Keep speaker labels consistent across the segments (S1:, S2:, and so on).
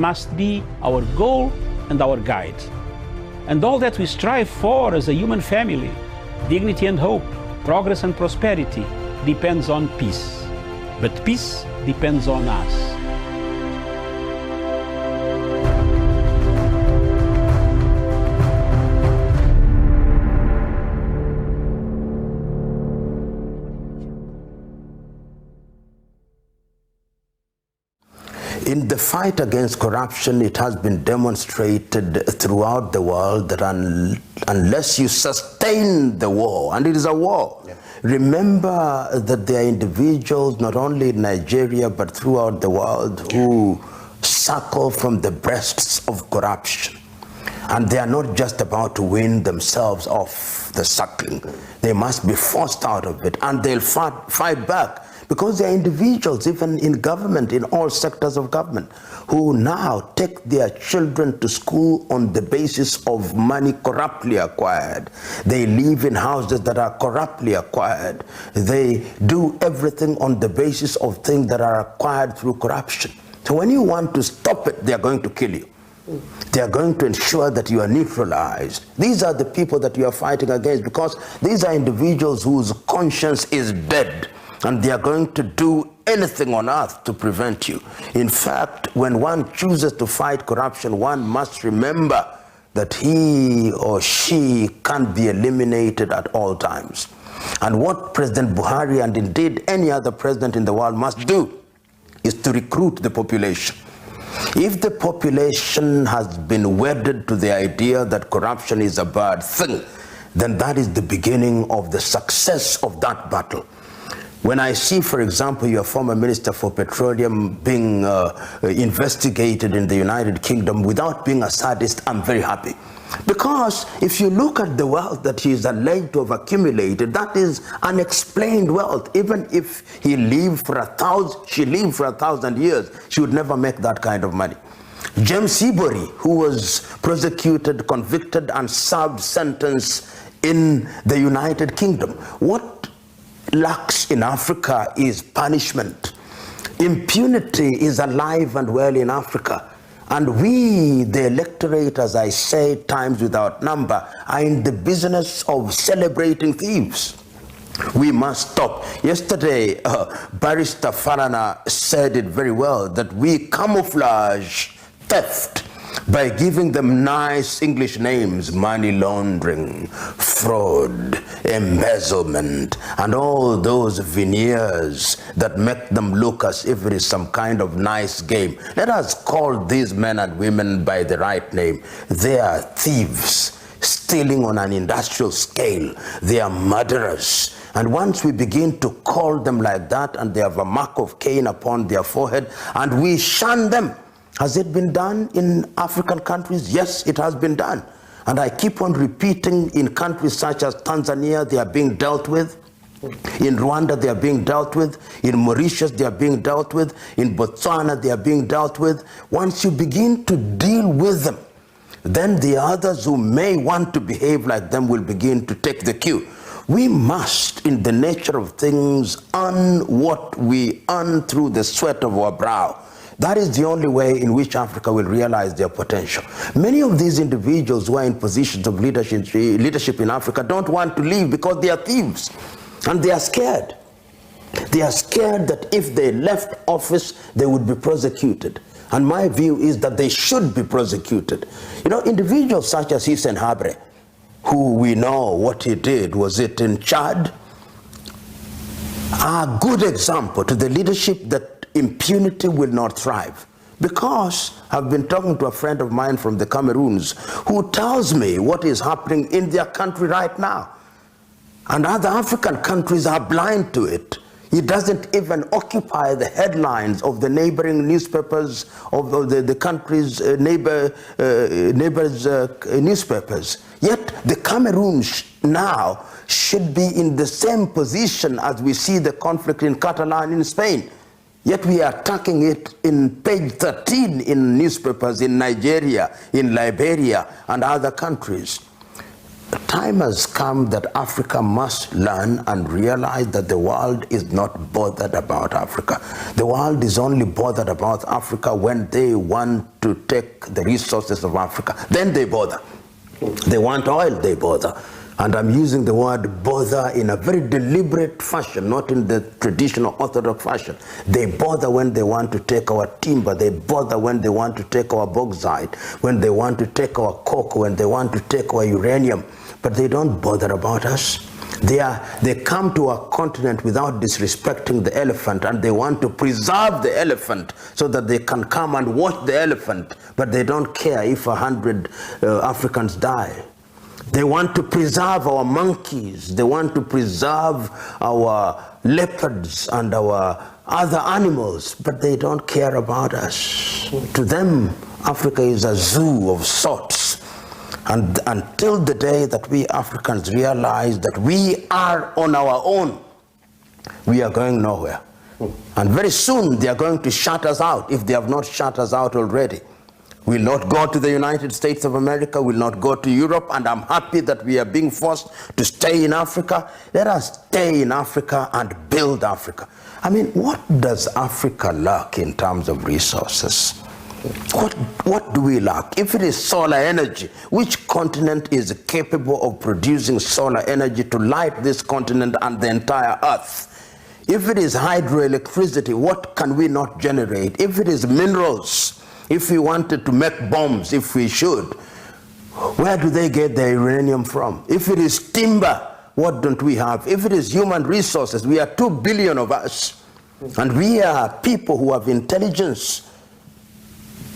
S1: must be our goal and our guide. And all that we strive for as a human family, dignity and hope, progress and prosperity, depends on peace. But peace depends on us.
S2: In the fight against corruption, it has been demonstrated throughout the world that unless you sustain the war, and it is a war, remember that there are individuals not only in Nigeria but throughout the world who suckle from the breasts of corruption. And they are not just about to win themselves off the suckling. They must be forced out of it, and they'll fight back. Because there are individuals, even in government, in all sectors of government, who now take their children to school on the basis of money corruptly acquired. They live in houses that are corruptly acquired. They do everything on the basis of things that are acquired through corruption. So when you want to stop it, they are going to kill you. They are going to ensure that you are neutralized. These are the people that you are fighting against, because these are individuals whose conscience is dead. And they are going to do anything on earth to prevent you. In fact, when one chooses to fight corruption, one must remember that he or she can't be eliminated at all times. And what President Buhari, and indeed any other president in the world, must do is to recruit the population. If the population has been wedded to the idea that corruption is a bad thing, then that is the beginning of the success of that battle. When I see, for example, your former Minister for Petroleum being investigated in the United Kingdom without being a sadist, I'm very happy. Because if you look at the wealth that he is alleged to have accumulated, that is unexplained wealth. Even if he lived for she lived for 1,000 years, she would never make that kind of money. James Seabury, who was prosecuted, convicted, and served sentence in the United Kingdom. What lacks in Africa is punishment. Impunity is alive and well in Africa. And we, the electorate, as I say, times without number, are in the business of celebrating thieves. We must stop. Yesterday, Barrister Farana said it very well, that we camouflage theft by giving them nice English names: money laundering, fraud, embezzlement, and all those veneers that make them look as if it is some kind of nice game. Let us call these men and women by the right name. They are thieves, stealing on an industrial scale. They are murderers. And once we begin to call them like that, and they have a mark of Cain upon their forehead, and we shun them. Has it been done in African countries? Yes, it has been done. And I keep on repeating, in countries such as Tanzania, they are being dealt with. In Rwanda, they are being dealt with. In Mauritius, they are being dealt with. In Botswana, they are being dealt with. Once you begin to deal with them, then the others who may want to behave like them will begin to take the cue. We must, in the nature of things, earn what we earn through the sweat of our brow. That is the only way in which Africa will realize their potential. Many of these individuals who are in positions of leadership in Africa don't want to leave because they are thieves, and they are scared. They are scared that if they left office, they would be prosecuted. And my view is that they should be prosecuted. You know, individuals such as Hissène Habré, who we know what he did, was it in Chad, are a good example to the leadership that impunity will not thrive. Because I've been talking to a friend of mine from the Cameroons who tells me what is happening in their country right now. And other African countries are blind to it. It doesn't even occupy the headlines of the neighboring newspapers, of the country's neighbors' newspapers. Yet the Cameroon now should be in the same position as we see the conflict in Catalan in Spain. Yet we are attacking it in page 13 in newspapers in Nigeria, in Liberia, and other countries. time has come that Africa must learn and realize that the world is not bothered about Africa. The world is only bothered about Africa when they want to take the resources of Africa. Then they bother. They want oil, they bother. And I'm using the word bother in a very deliberate fashion, not in the traditional orthodox fashion. They bother when they want to take our timber. They bother when they want to take our bauxite, when they want to take our coke, when they want to take our uranium. But they don't bother about us. They come to our continent without disrespecting the elephant, and they want to preserve the elephant so that they can come and watch the elephant, but they don't care if 100 Africans die. They want to preserve our monkeys. They want to preserve our leopards and our other animals, but they don't care about us. To them, Africa is a zoo of sorts. And until the day that we Africans realize that we are on our own, we are going nowhere. And very soon they are going to shut us out, if they have not shut us out already. We'll not go to the United States of America, we'll not go to Europe, and I'm happy that we are being forced to stay in Africa. Let us stay in Africa and build Africa. I mean, what does Africa lack in terms of resources? What do we lack? If it is solar energy, which continent is capable of producing solar energy to light this continent and the entire earth? If it is hydroelectricity, what can we not generate? If it is minerals, if we wanted to make bombs, if we should, where do they get their uranium from? If it is timber, what don't we have? If it is human resources, we are 2 billion of us, and we are people who have intelligence,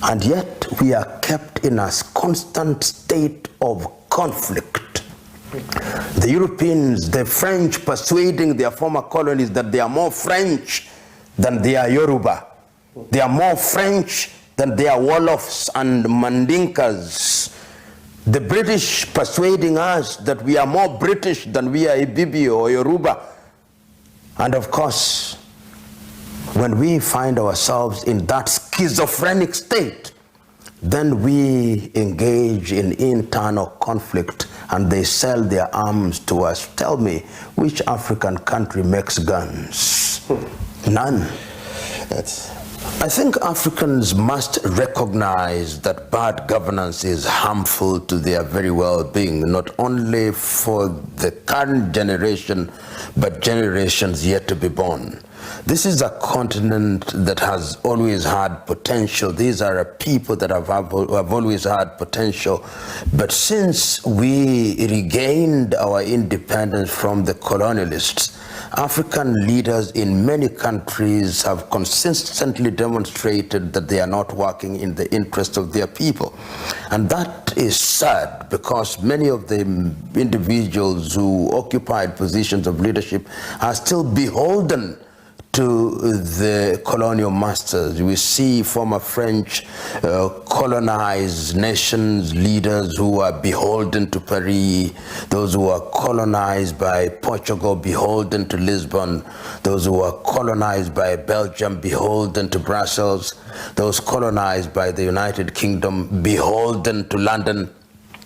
S2: and yet we are kept in a constant state of conflict. The Europeans, the French persuading their former colonies that they are more French than they are Yoruba. They are more French than they are Wolofs and Mandinkas. The British persuading us that we are more British than we are Ibibio or Yoruba. And of course, when we find ourselves in that schizophrenic state, then we engage in internal conflict and they sell their arms to us. Tell me, which African country makes guns? None. I think Africans must recognize that bad governance is harmful to their very well-being, not only for the current generation, but generations yet to be born. This is a continent that has always had potential. These are a people that have always had potential. But since we regained our independence from the colonialists, African leaders in many countries have consistently demonstrated that they are not working in the interest of their people. And that is sad, because many of the individuals who occupied positions of leadership are still beholden to the colonial masters. We see former French colonized nations, leaders who are beholden to Paris, those who are colonized by Portugal, beholden to Lisbon, those who are colonized by Belgium, beholden to Brussels, those colonized by the United Kingdom, beholden to London,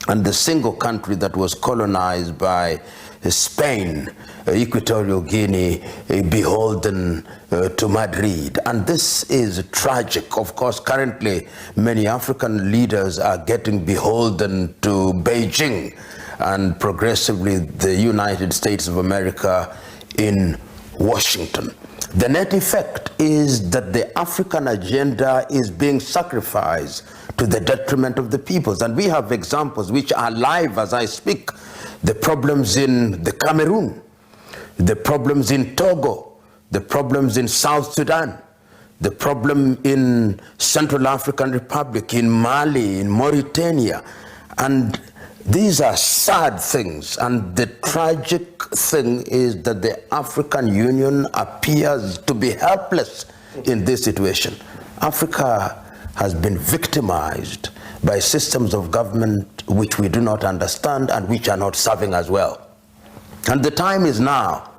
S2: and the single country that was colonized by Spain, Equatorial Guinea, beholden to Madrid. And this is tragic. Of course, currently many African leaders are getting beholden to Beijing, and progressively the United States of America in Washington. The net effect is that the African agenda is being sacrificed to the detriment of the peoples. And we have examples which are live as I speak. The problems in the Cameroon, the problems in Togo, the problems in South Sudan, the problem in Central African Republic, in Mali, in Mauritania. And these are sad things. And the tragic thing is that the African Union appears to be helpless in this situation. Africa has been victimized by systems of government which we do not understand and which are not serving us well. And the time is now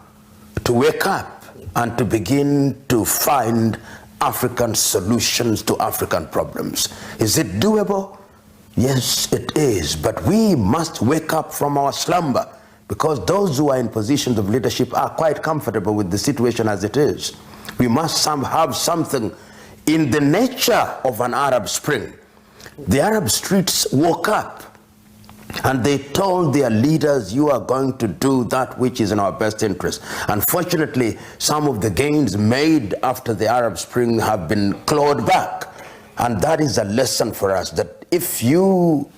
S2: to wake up and to begin to find African solutions to African problems. Is it doable? Yes, it is. But we must wake up from our slumber, because those who are in positions of leadership are quite comfortable with the situation as it is. We must have something in the nature of an Arab Spring. The Arab streets woke up and they told their leaders, you are going to do that which is in our best interest. Unfortunately, some of the gains made after the Arab Spring have been clawed back. And that is a lesson for us, that if you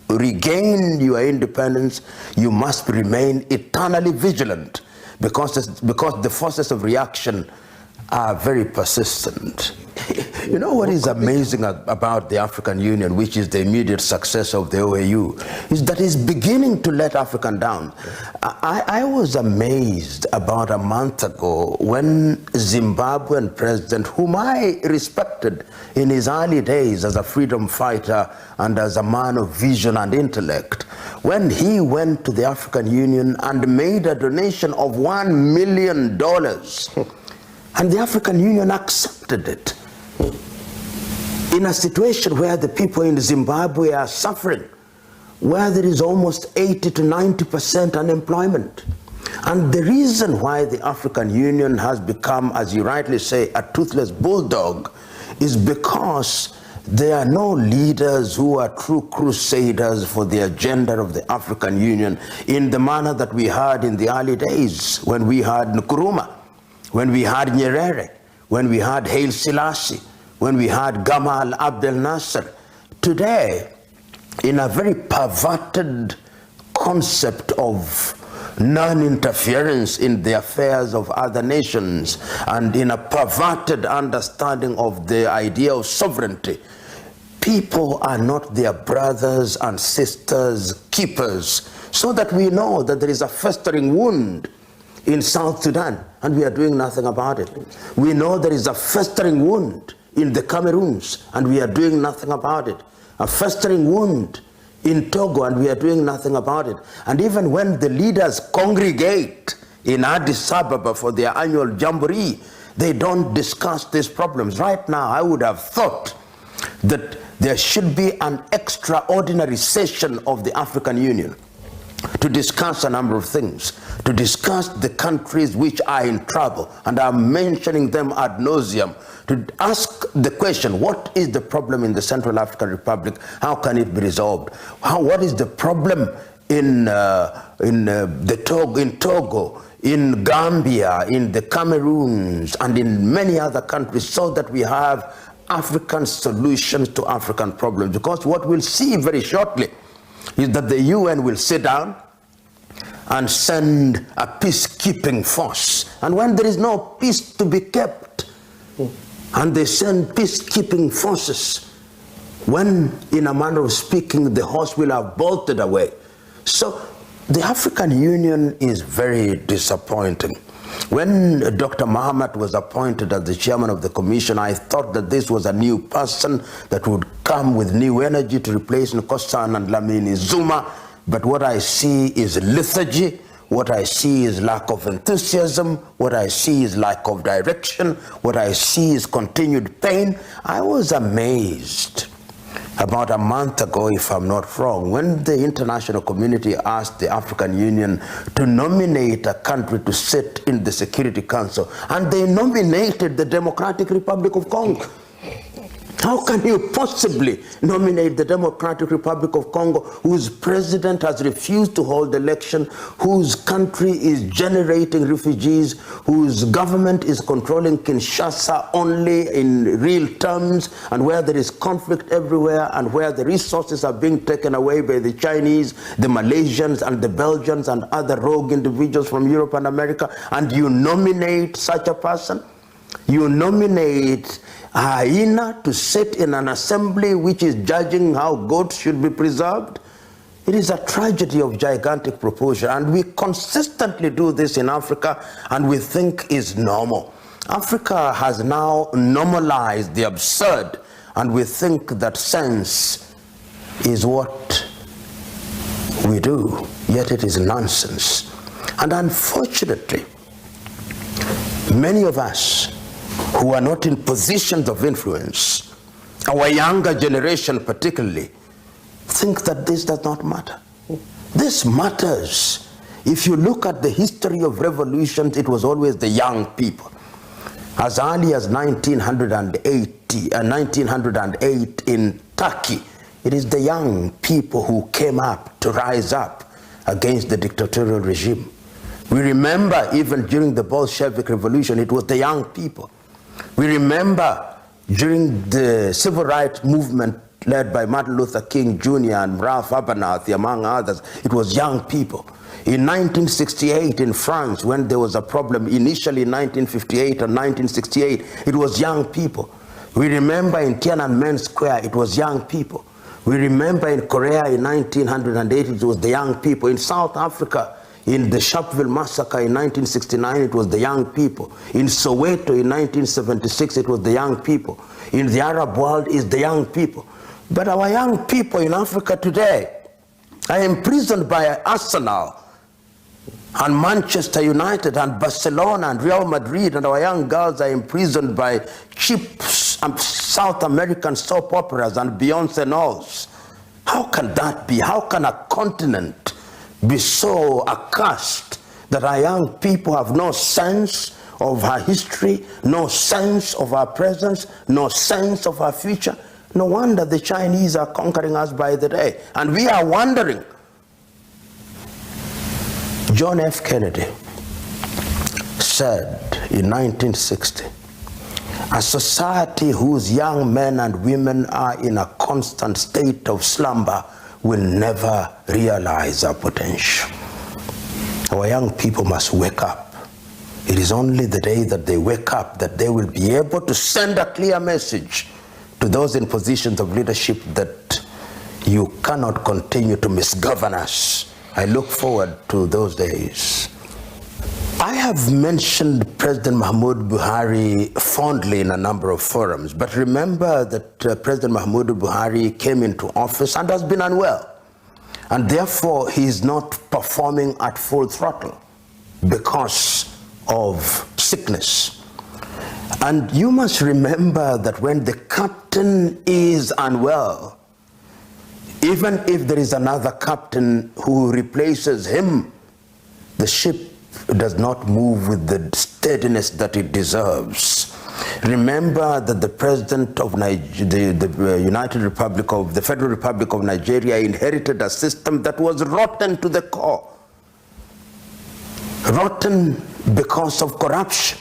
S2: regain your independence, you must remain eternally vigilant, because the forces of reaction are very persistent. You know what is amazing about the African Union, which is the immediate success of the OAU, is that it's beginning to let Africa down. I was amazed about a month ago when Zimbabwean president, whom I respected in his early days as a freedom fighter and as a man of vision and intellect, when he went to the African Union and made a donation of $1 million, and the African Union accepted it, in a situation where the people in Zimbabwe are suffering, where there is almost 80 to 90% unemployment. And the reason why the African Union has become, as you rightly say, a toothless bulldog, is because there are no leaders who are true crusaders for the agenda of the African Union in the manner that we had in the early days, when we had Nkrumah, when we had Nyerere, when we had Haile Selassie, when we had Gamal Abdel Nasser. Today, in a very perverted concept of non-interference in the affairs of other nations, and in a perverted understanding of the idea of sovereignty, people are not their brothers and sisters' keepers, so that we know that there is a festering wound in South Sudan, and we are doing nothing about it. We know there is a festering wound in the Cameroons, and we are doing nothing about it. A festering wound in Togo, and we are doing nothing about it. And even when the leaders congregate in Addis Ababa for their annual jamboree, they don't discuss these problems. Right now, I would have thought that there should be an extraordinary session of the African Union to discuss a number of things, to discuss the countries which are in trouble, and I'm mentioning them ad nauseum, to ask the question, what is the problem in the Central African Republic? How can it be resolved? What is the problem in Togo, in Gambia, in the Cameroons, and in many other countries, so that we have African solutions to African problems? Because what we'll see very shortly is that the UN will sit down and send a peacekeeping force. And when there is no peace to be kept, and they send peacekeeping forces, when, in a manner of speaking, the horse will have bolted away. So the African Union is very disappointing. When Dr. Mahamat was appointed as the chairman of the commission, I thought that this was a new person that would come with new energy to replace Nkosana and Lamini Zuma. But what I see is lethargy. What I see is lack of enthusiasm. What I see is lack of direction. What I see is continued pain. I was amazed about a month ago, if I'm not wrong, when the international community asked the African Union to nominate a country to sit in the Security Council, and they nominated the Democratic Republic of Congo. How can you possibly nominate the Democratic Republic of Congo, whose president has refused to hold election, whose country is generating refugees, whose government is controlling Kinshasa only in real terms, and where there is conflict everywhere, and where the resources are being taken away by the Chinese, the Malaysians, and the Belgians, and other rogue individuals from Europe and America, and you nominate such a person? You nominate a hyena to sit in an assembly which is judging how goats should be preserved? It is a tragedy of gigantic proportion, and we consistently do this in Africa, and we think is normal. Africa has now normalized the absurd, and we think that sense is what we do, yet it is nonsense. And unfortunately, many of us who are not in positions of influence, our younger generation particularly, think that this does not matter. This matters. If you look at the history of revolutions, it was always the young people. As early as 1908 in Turkey, it is the young people who came up to rise up against the dictatorial regime. We remember even during the Bolshevik Revolution, it was the young people. We remember during the civil rights movement led by Martin Luther King Jr. and Ralph Abernathy, among others, it was young people. In 1968 in France, when there was a problem initially in 1958 and 1968, it was young people. We remember in Tiananmen Square, it was young people. We remember in Korea in 1908, it was the young people. In South Africa, in the Sharpeville massacre in 1969, it was the young people. In Soweto in 1976, it was the young people. In the Arab world, it's the young people. But our young people in Africa today are imprisoned by Arsenal and Manchester United and Barcelona and Real Madrid, and our young girls are imprisoned by cheap South American soap operas and Beyonce Knowles. How can that be? How can a continent be so accursed that our young people have no sense of our history, no sense of our presence, no sense of our future? No wonder the Chinese are conquering us by the day. And we are wondering. John F. Kennedy said in 1960, a society whose young men and women are in a constant state of slumber will never realize our potential. Our young people must wake up. It is only the day that they wake up that they will be able to send a clear message to those in positions of leadership that you cannot continue to misgovern us. I look forward to those days. I have mentioned President Mahmoud Buhari fondly in a number of forums, but remember that President Mahmoud Buhari came into office and has been unwell, and therefore he is not performing at full throttle because of sickness. And you must remember that when the captain is unwell, even if there is another captain who replaces him, the ship does not move with the steadiness that it deserves. Remember that the president of the Federal Republic of Nigeria inherited a system that was rotten to the core. Rotten because of corruption.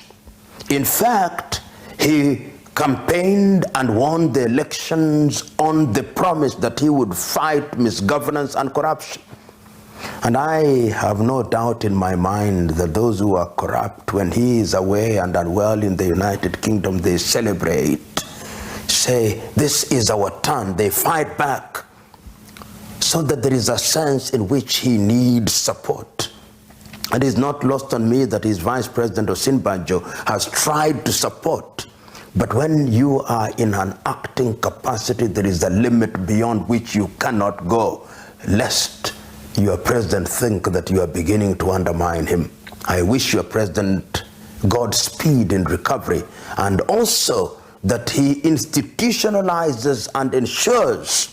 S2: In fact, he campaigned and won the elections on the promise that he would fight misgovernance and corruption. And I have no doubt in my mind that those who are corrupt, when he is away and unwell in the United Kingdom, they celebrate, say, this is our turn. They fight back, so that there is a sense in which he needs support. It is not lost on me that his Vice President Osinbajo has tried to support. But when you are in an acting capacity, there is a limit beyond which you cannot go, lest your president think that you are beginning to undermine him. I wish your president Godspeed in recovery, and also that he institutionalizes and ensures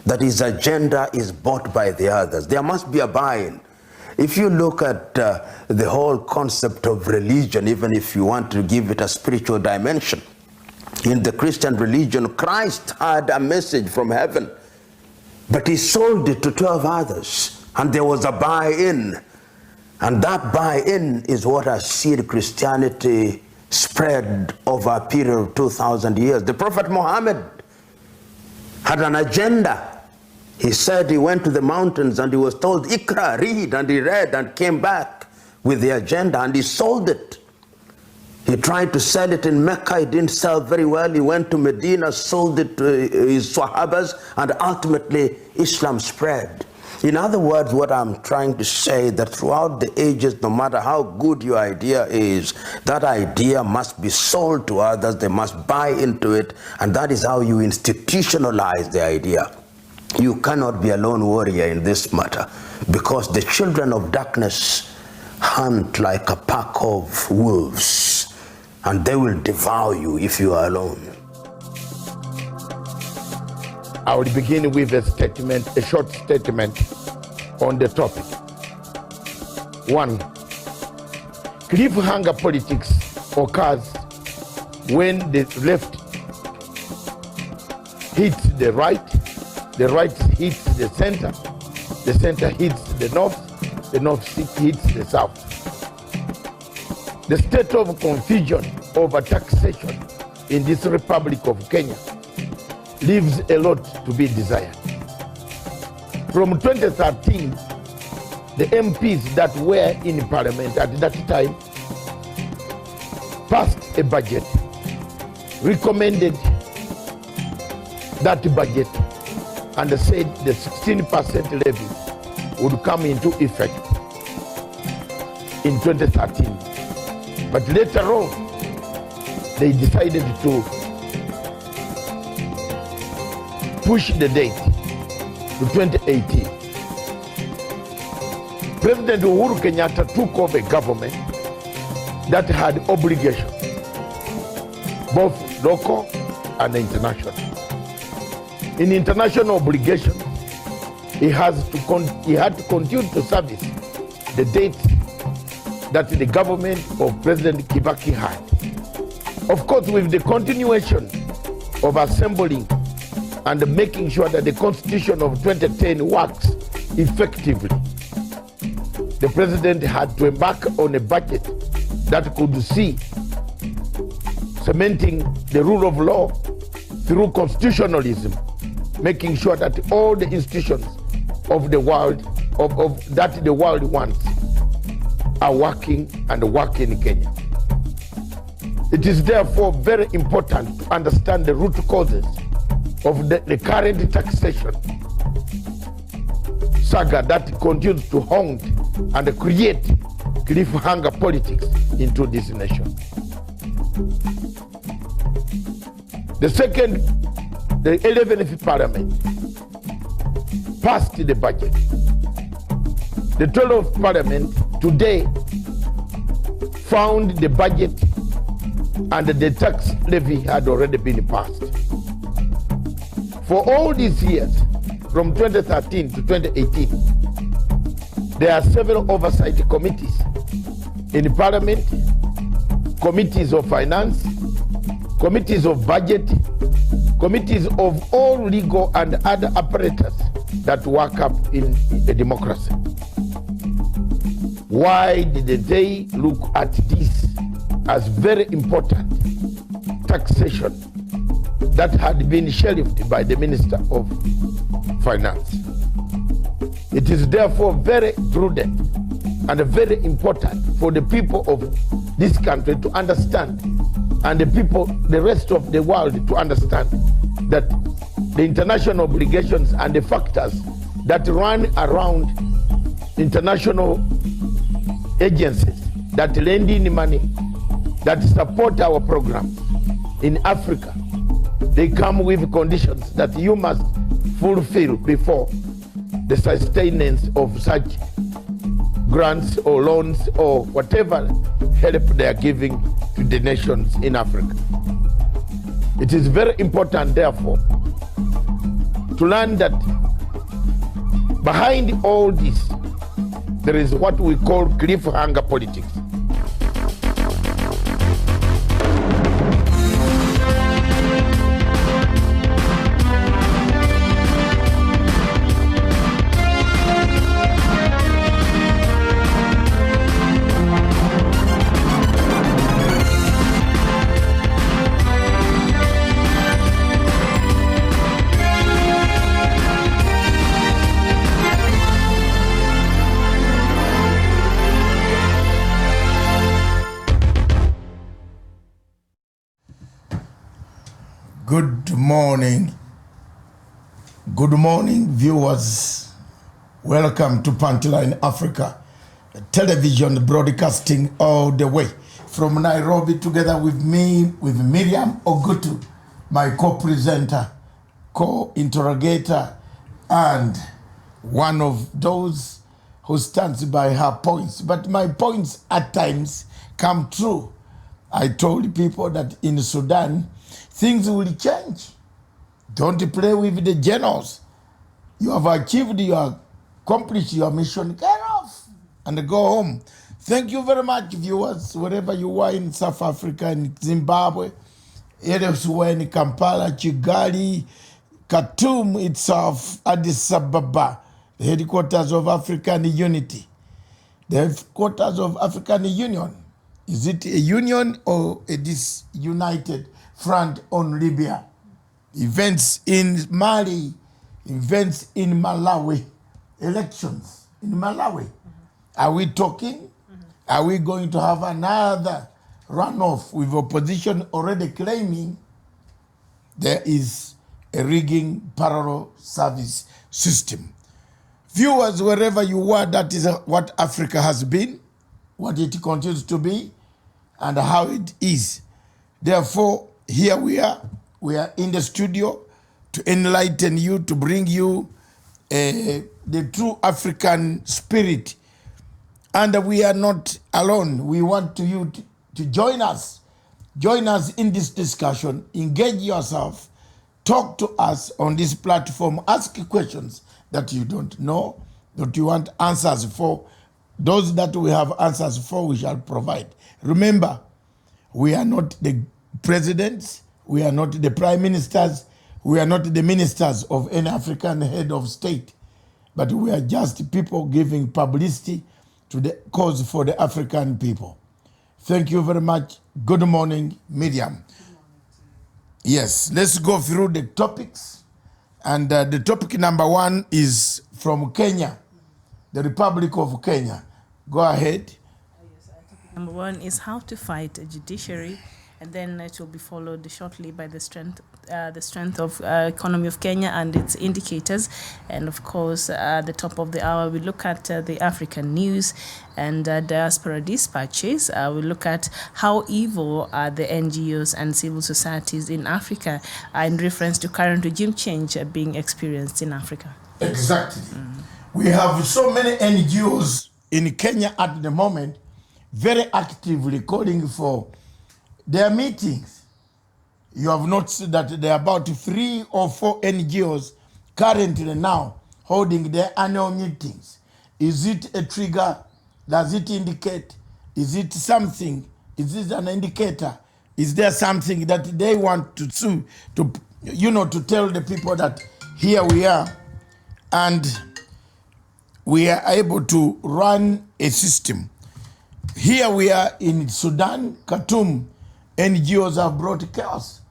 S2: that his agenda is bought by the others. There must be a buy-in. If you look at the whole concept of religion, even if you want to give it a spiritual dimension, in the Christian religion, Christ had a message from heaven, but he sold it to 12 others, and there was a buy-in. And that buy-in is what has seen Christianity spread over a period of 2,000 years. The Prophet Muhammad had an agenda. He said he went to the mountains and he was told, Ikra, read, and he read and came back with the agenda, and he sold it. He tried to sell it in Mecca, it didn't sell very well. He went to Medina, sold it to his Sahabas, and ultimately Islam spread. In other words, what I'm trying to say, that throughout the ages, no matter how good your idea is, that idea must be sold to others, they must buy into it, and that is how you institutionalize the idea. You cannot be a lone warrior in this matter, because the children of darkness hunt like a pack of wolves, and they will devour you if you are alone.
S3: I will begin with a short statement on the topic. 1. Cliffhanger politics occurs when the left hits the right hits the center hits the north hits the south. The state of confusion over taxation in this Republic of Kenya leaves a lot to be desired. From 2013, the MPs that were in Parliament at that time passed a budget, recommended that budget, and said the 16% levy would come into effect in 2013. But later on, they decided to push the date to 2018. President Uhuru Kenyatta took over a government that had obligations, both local and international. In international obligations, he had to continue to service the date that the government of President Kibaki had. Of course, with the continuation of assembling and making sure that the Constitution of 2010 works effectively, the president had to embark on a budget that could see cementing the rule of law through constitutionalism, making sure that all the institutions of the world, that the world wants, are working and work in Kenya. It is therefore very important to understand the root causes of the current taxation saga that continues to haunt and create cliffhanger politics into this nation. The 11th Parliament passed the budget. The 12th Parliament today found the budget and the tax levy had already been passed. For all these years, from 2013 to 2018, there are several oversight committees in Parliament, committees of finance, committees of budget, committees of all legal and other apparatus that work up in a democracy. Why did they look at this as very important taxation that had been shelved by the Minister of Finance? It is therefore very prudent and very important for the people of this country to understand, and the rest of the world to understand, that the international obligations and the factors that run around international agencies that lend in money, that support our programs in Africa, they come with conditions that you must fulfill before the sustenance of such grants or loans or whatever help they are giving to the nations in Africa. It is very important, therefore, to learn that behind all this, there is what we call cliffhanger politics.
S4: Good morning. Good morning, viewers. Welcome to Punchline Africa television, broadcasting all the way from Nairobi, together with me, with Miriam Ogutu, my co-presenter, co-interrogator, and one of those who stands by her points. But my points at times come true. I told people that in Sudan, things will change. Don't play with the journals. You have achieved, you have accomplished your mission. Get off and go home. Thank you very much, viewers, wherever you are in South Africa, in Zimbabwe, elsewhere in Kampala, Kigali, Khartoum itself, Addis Ababa, the headquarters of African Unity, the headquarters of African Union. Is it a union or a disunited front on Libya? Events in Mali, events in Malawi, elections in Malawi. Are we talking? Are we going to have another runoff with opposition already claiming there is a rigging parallel service system? Viewers, wherever you are, that is what Africa has been, what it continues to be, and how it is. Therefore, here we are in the studio to enlighten you, to bring you the true African spirit. And we are not alone. We want you to join us. Join us in this discussion. Engage yourself. Talk to us on this platform. Ask questions that you don't know, that you want answers for. Those that we have answers for, we shall provide. Remember, we are not the presidents. We are not the prime ministers. We are not the ministers of any African head of state. But we are just people giving publicity to the cause for the African people. Thank you very much. Good morning, Miriam. Good morning. Yes, let's go through the topics. And the topic number 1 is from Kenya, the Republic of Kenya. Go ahead.
S5: Yes, topic number 1 is how to fight a judiciary, and then it will be followed shortly by the strength of economy of Kenya and its indicators. And of course, at the top of the hour, we look at the African news and diaspora dispatches. We look at how evil are the NGOs and civil societies in Africa in reference to current regime change being experienced in Africa.
S4: Exactly. We have so many NGOs in Kenya at the moment, very actively calling for their meetings. You have noticed that there are about 3 or 4 NGOs currently now holding their annual meetings. Is it a trigger? Does it indicate? Is it something? Is it an indicator? Is there something that they want to tell the people that here we are and we are able to run a system? Here we are in Sudan, Khartoum. NGOs have brought chaos.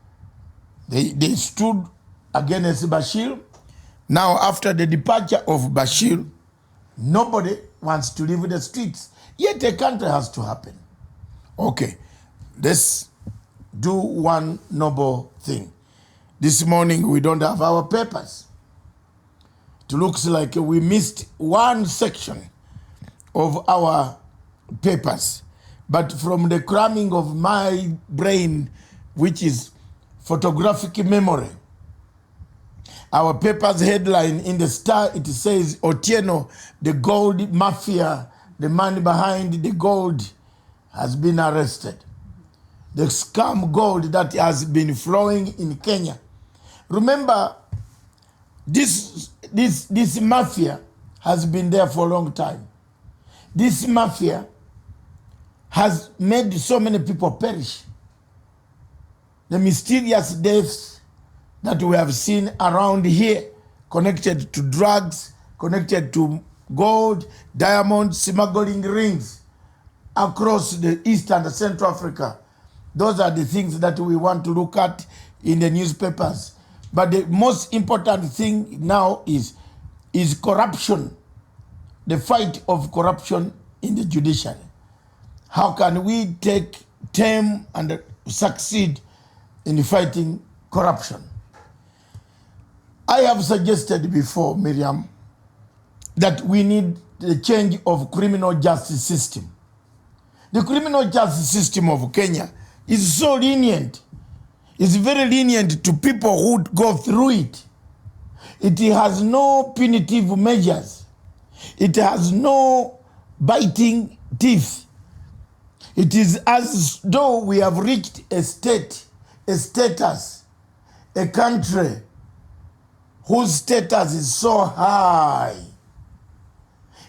S4: They stood against Bashir. Now, after the departure of Bashir, nobody wants to leave the streets. Yet a country has to happen. Okay, let's do one noble thing. This morning, we don't have our papers. It looks like we missed one section of our papers. But from the cramming of my brain, which is photographic memory, our paper's headline in the Star, it says, Otieno, the gold mafia, the man behind the gold, has been arrested. The scam gold that has been flowing in Kenya. Remember, this mafia has been there for a long time. This mafia has made so many people perish. The mysterious deaths that we have seen around here, connected to drugs, connected to gold, diamonds, smuggling rings across the East and Central Africa. Those are the things that we want to look at in the newspapers. But the most important thing now is corruption, the fight of corruption in the judiciary. How can we take term and succeed in fighting corruption? I have suggested before, Miriam, that we need the change of criminal justice system. The criminal justice system of Kenya is so lenient. It's very lenient to people who go through it. It has no punitive measures. It has no biting teeth. It is as though we have reached a state, a status, a country whose status is so high.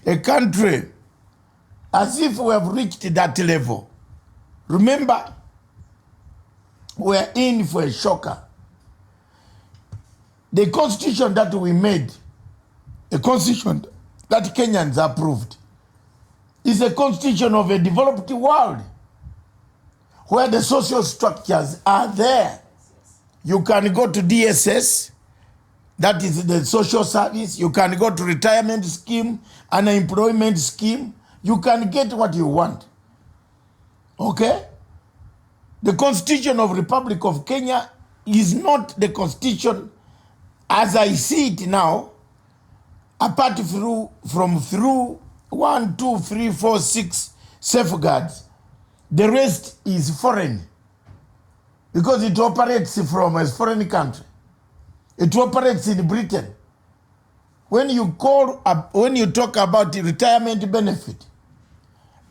S4: A country as if we have reached that level. Remember, we're in for a shocker. The constitution that we made, a constitution that Kenyans approved, is a constitution of a developed world where the social structures are there. You can go to DSS, that is the social service. You can go to retirement scheme, unemployment scheme. You can get what you want. Okay? The Constitution of Republic of Kenya is not the Constitution as I see it now, apart from 1, 2, 3, 4, 6 safeguards. The rest is foreign because it operates from a foreign country. It operates in Britain. When you talk about the retirement benefit,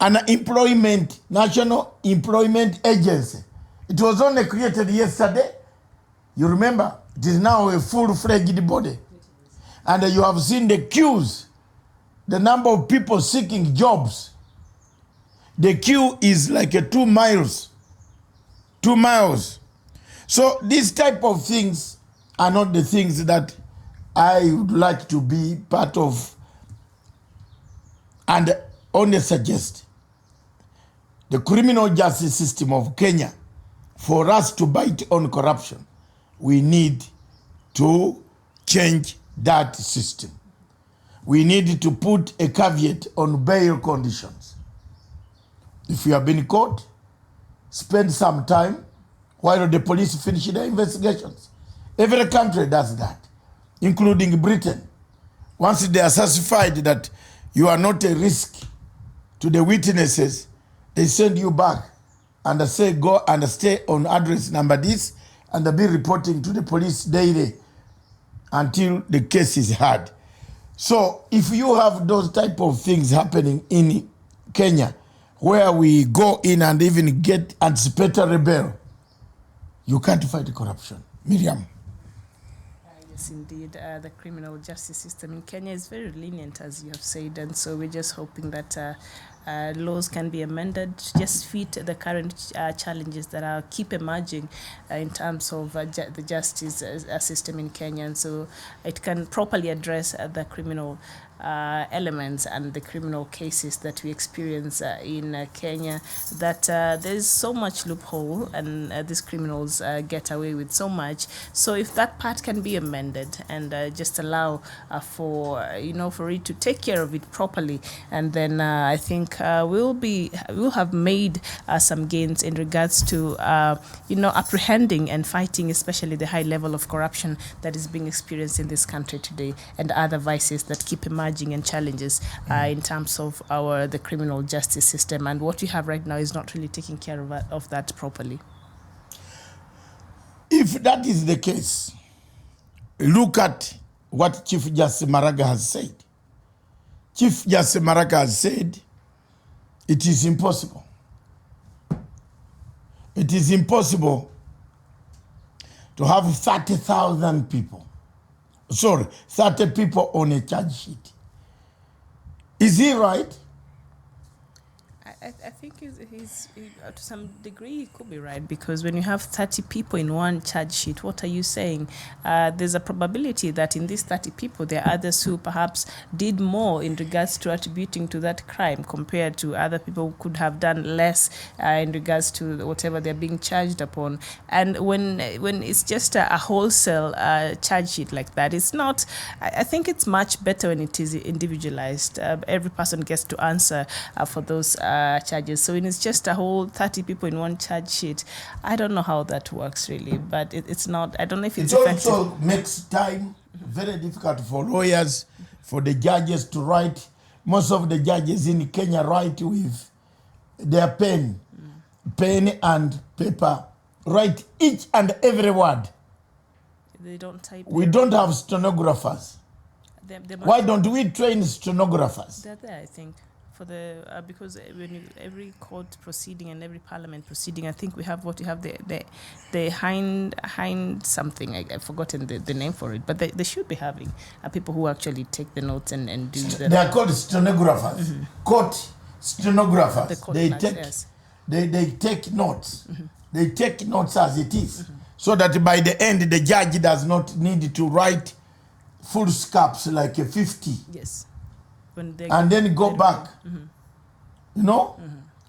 S4: National Employment Agency, it was only created yesterday. You remember, it is now a full-fledged body. And you have seen the queues, the number of people seeking jobs. The queue is like a 2 miles. 2 miles. So these type of things are not the things that I would like to be part of and only suggest. The criminal justice system of Kenya, for us to bite on corruption, we need to change that system. We need to put a caveat on bail conditions. If you have been caught, spend some time while the police finish their investigations. Every country does that, including Britain. Once they are satisfied that you are not a risk to the witnesses, they send you back and say go and stay on address number this and be reporting to the police daily until the case is heard. So if you have those type of things happening in Kenya, where we go in and even get anticipatory bail, you can't fight corruption. Miriam.
S5: Yes, indeed. The criminal justice system in Kenya is very lenient, as you have said, and so we're just hoping that laws can be amended to just fit the current challenges that keep emerging in terms of the justice system in Kenya, and so it can properly address the criminal elements and the criminal cases that we experience in Kenya, that there's so much loophole and these criminals get away with so much. So if that part can be amended and just allow for it to take care of it properly, and then I think we'll have made some gains in regards to apprehending and fighting, especially the high level of corruption that is being experienced in this country today, and other vices that keep emerging and challenges in terms of the criminal justice system. And what we have right now is not really taking care of that properly.
S4: If that is the case, look at what Chief Justice Maraga has said. Chief Justice Maraga has said it is impossible. It is impossible to have 30,000 people. 30 people on a charge sheet. Is he right?
S5: I think he's to some degree he could be right, because when you have 30 people in one charge sheet, what are you saying? There's a probability that in these 30 people there are others who perhaps did more in regards to attributing to that crime compared to other people who could have done less in regards to whatever they're being charged upon. And when it's just a wholesale charge sheet like that, it's not. I think it's much better when it is individualized. Every person gets to answer for those charges. So when it's just a whole 30 people in one charge sheet, I don't know how that works really, but it's not, I don't know if it's effective.
S4: It also makes time very difficult for lawyers, for the judges to write. Most of the judges in Kenya write with their pen and paper, write each and every word.
S5: They don't type.
S4: We don't have stenographers. Why don't we train stenographers?
S5: They're there, I think. for the because when every court proceeding and every parliament proceeding, I think we have the hind something. I've forgotten the name for it, but they should be having people who actually take the notes and do the.
S4: They are called stenographers. Court stenographers.
S5: The court
S4: they
S5: notes,
S4: take
S5: yes.
S4: they take notes. They take notes as it is, so that by the end the judge does not need to write full scalps like a 50.
S5: Yes.
S4: And then go back. You know,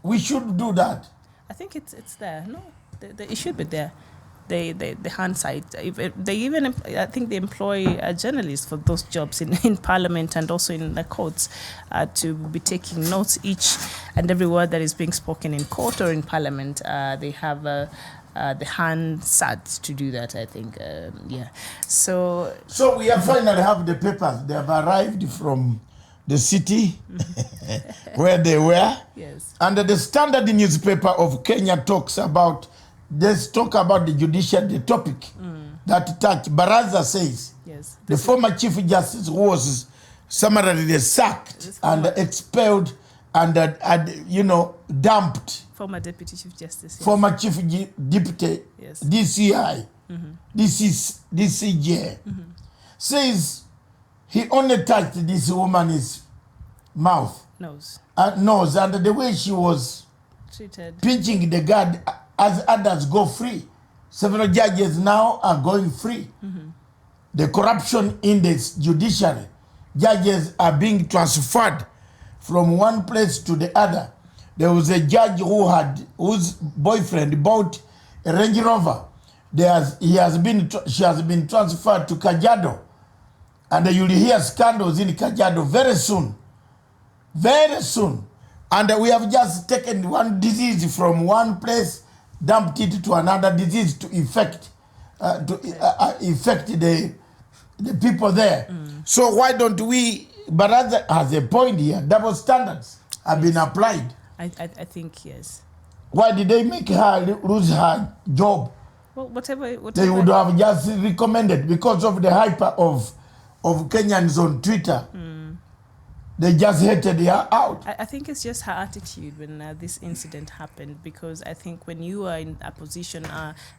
S4: we should do that.
S5: I think it's there. No, it should be there. The hindsight. They even I think they employ journalists for those jobs in Parliament and also in the courts to be taking notes each and every word that is being spoken in court or in Parliament. They have the handsets to do that. I think. Yeah. So
S4: we have finally have the papers. They have arrived from the city where they were.
S5: Yes.
S4: And the Standard newspaper of Kenya talks about. Let's talk about the judiciary, the topic that touched. Baraza says
S5: yes,
S4: the former Chief Justice who was summarily sacked and expelled and dumped.
S5: Former Deputy Chief Justice. Yes.
S4: Former Chief Deputy
S5: yes.
S4: DCI, DCJ, says he only touched this woman's mouth.
S5: Nose.
S4: Nose, and the way she was
S5: treated.
S4: Pinching the guard as others go free. Several judges now are going free. The corruption in the judiciary. Judges are being transferred from one place to the other. There was a judge whose boyfriend bought a Range Rover. She has been transferred to Kajiado. And you'll hear scandals in Kajiado very soon. Very soon. And we have just taken one disease from one place, dumped it to another disease to affect the people there. So why don't we? Baraza has a point here. Double standards have been applied.
S5: I think yes.
S4: Why did they make her lose her job?
S5: Well, whatever.
S4: They would have just recommended because of the hype of Kenyans on Twitter. They just hated her out.
S5: I think it's just her attitude when this incident happened, because I think when you are in a position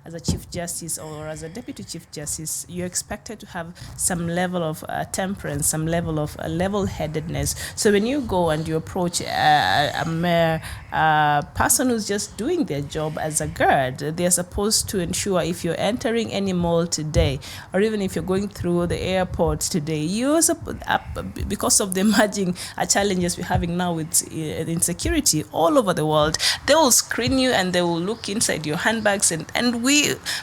S5: as a Chief Justice or as a Deputy Chief Justice, you're expected to have some level of temperance, some level of level-headedness. So when you go and you approach a mere person who's just doing their job as a guard, they're supposed to ensure if you're entering any mall today, or even if you're going through the airport today, you're because of the emerging challenges we're having now with insecurity all over the world, they will screen you and they will look inside your handbags, and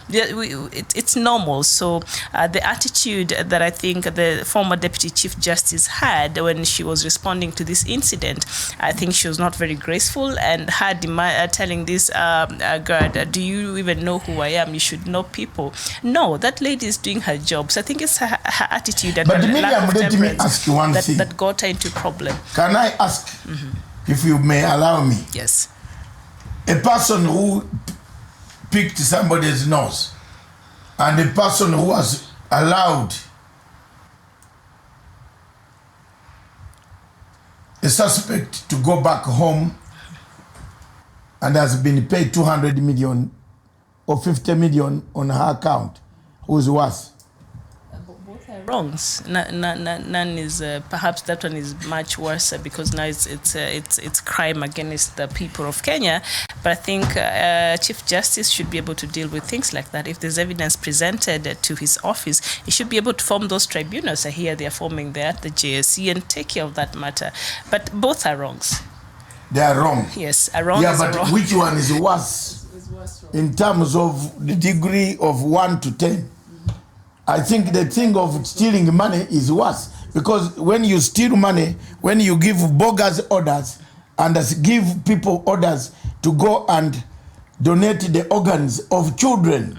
S5: it's normal. So the attitude that I think the former Deputy Chief Justice had when she was responding to this incident, I think she was not very graceful, and her telling this guard, do you even know who I am? You should know people. No, that lady is doing her job. So I think it's her attitude and her lack of temperance that got her into problem.
S4: Can I ask, if you may allow me?
S5: Yes.
S4: A person who picked somebody's nose and a person who was allowed a suspect to go back home and has been paid 200 million or 50 million on her account, who's worse?
S5: Wrongs. None is perhaps that one is much worse because now it's crime against the people of Kenya. But I think Chief Justice should be able to deal with things like that. If there's evidence presented to his office, he should be able to form those tribunals. I hear they're forming there at the JSC and take care of that matter. But both are wrongs.
S4: They are wrong.
S5: Yes, a wrong.
S4: Yeah,
S5: is
S4: but
S5: a wrong.
S4: which one is worse in terms of the degree of 1 to 10? I think the thing of stealing money is worse, because when you steal money, when you give bogus orders and give people orders to go and donate the organs of children,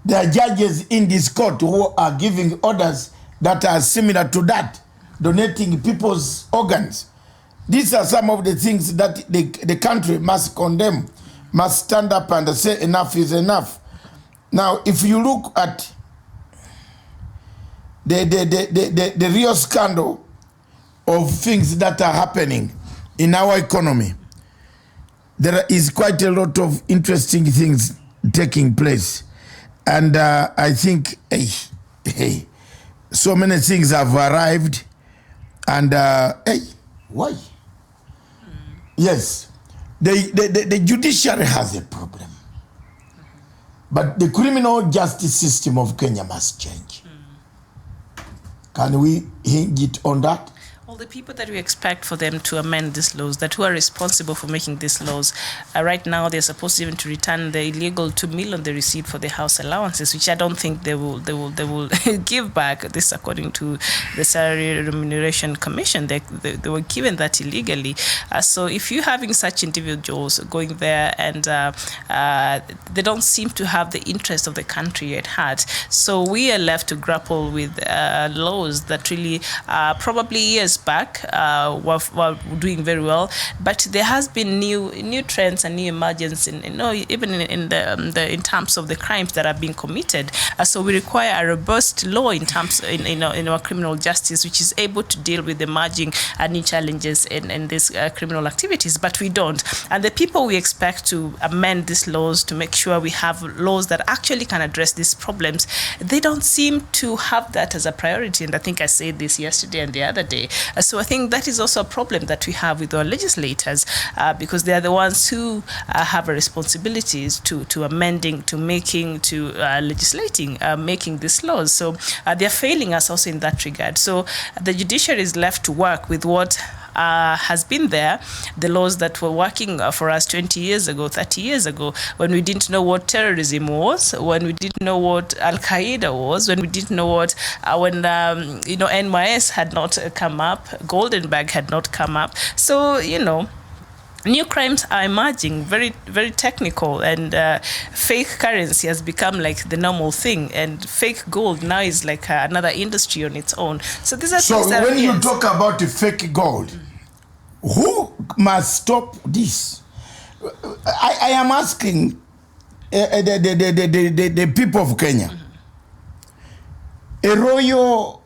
S4: there are judges in this court who are giving orders that are similar to that, donating people's organs. These are some of the things that the country must condemn, must stand up and say enough is enough. Now, if you look at the real scandal of things that are happening in our economy, there is quite a lot of interesting things taking place. And I think, so many things have arrived. And, why? Yes, the judiciary has a problem. But the criminal justice system of Kenya must change. Can we hinge it on that?
S5: Well, the people that we expect for them to amend these laws, that who are responsible for making these laws, right now they're supposed even to return the illegal 2 million they received for the house allowances, which I don't think they will give back. This, according to the Salary Remuneration Commission, they were given that illegally. So if you're having such individuals going there and they don't seem to have the interest of the country at heart, so we are left to grapple with laws that really probably years back were doing very well, but there has been new trends and new emergence even in terms of the crimes that are being committed. So we require a robust law in terms in our criminal justice, which is able to deal with emerging new challenges in these criminal activities, but we don't. And the people we expect to amend these laws to make sure we have laws that actually can address these problems, they don't seem to have that as a priority. And I think I said this yesterday and the other day. So I think that is also a problem that we have with our legislators, because they are the ones who have a responsibilities to amending, to making, to legislating, making these laws. So they are failing us also in that regard. So the judiciary is left to work with what has been there, the laws that were working for us 20 years ago, 30 years ago, when we didn't know what terrorism was, when we didn't know what Al-Qaeda was, when we didn't know what, when NYS had not come up, Goldenberg had not come up. So, new crimes are emerging, very, very technical, and fake currency has become like the normal thing, and fake gold now is like another industry on its own. So these are things that
S4: when you talk about the fake gold, who must stop this? I am asking the people of Kenya. A royal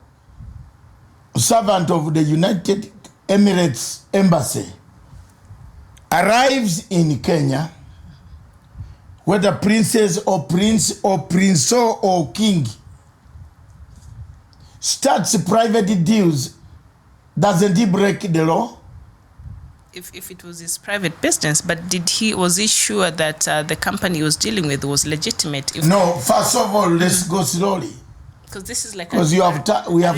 S4: servant of the United Emirates Embassy arrives in Kenya, whether princess or prince or prince or king, starts private deals. Doesn't he break the law?
S5: If it was his private business, but was he sure that the company he was dealing with was legitimate?
S4: No, first of all, let's go slowly.
S5: Because this is like
S4: we have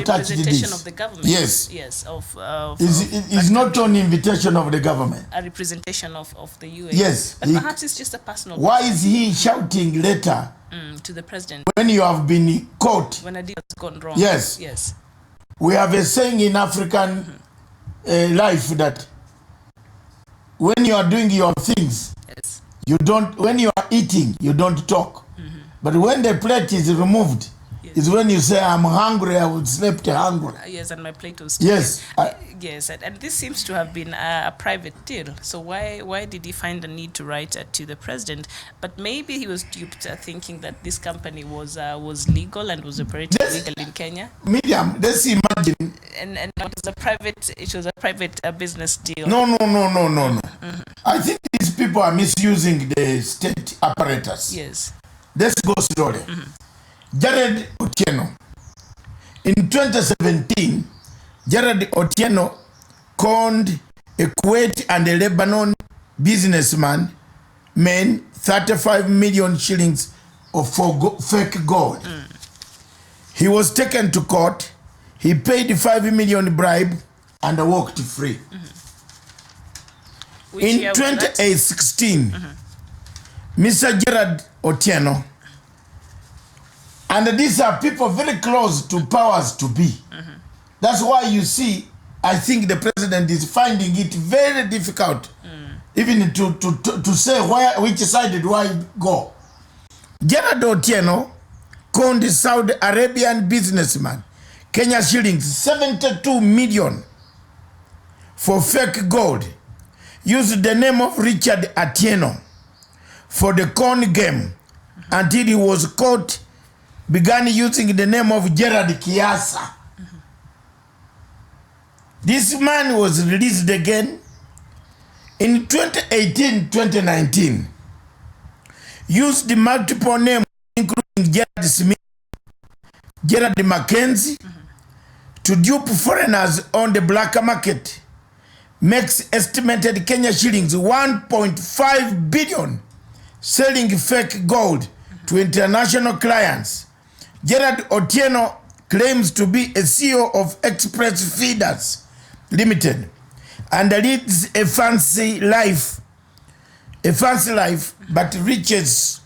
S4: touched this.
S5: Of the government.
S4: Yes.
S5: It's
S4: not on invitation of the government.
S5: A representation of the UAE.
S4: Yes.
S5: But perhaps it's just a personal.
S4: Why is he shouting later
S5: to the president
S4: when you have been caught?
S5: When a deal has gone wrong.
S4: Yes.
S5: Yes.
S4: We have a saying in African life that when you are doing your things,
S5: yes, you
S4: don't. When you are eating, you don't talk. But when the plate is removed, yes, is when you say, "I'm hungry. I would sleep hungry."
S5: Yes, and my plate was.
S4: Yes.
S5: Yes, and this seems to have been a private deal. So why did he find the need to write to the president? But maybe he was duped, thinking that this company was legal and was operating legally in Kenya.
S4: Miriam, let's imagine.
S5: And it was a private business deal.
S4: No. I think these people are misusing the state apparatus.
S5: Yes.
S4: Let's go slowly. Jared Otieno. In 2017, Jared Otieno conned a Kuwait and a Lebanon businessman, 35 million shillings for fake gold. He was taken to court. He paid 5 million bribe and walked free. In 2016, Mr. Jared Otieno, and these are people very close to powers to be. That's why you see, I think the president is finding it very difficult even to say which side do I go. Jared Otieno conned the Saudi Arabian businessman, Kenya shillings 72 million for fake gold, used the name of Richard Atieno for the con game until he was caught, began using the name of Gerard Kiasa. This man was released again in 2018-2019. Used the multiple names including Gerard Smith, Gerard Mackenzie, to dupe foreigners on the black market. Makes estimated Kenya shillings 1.5 billion selling fake gold to international clients. Gerard Otieno claims to be a CEO of Express Feeders Limited and leads a fancy life, but riches,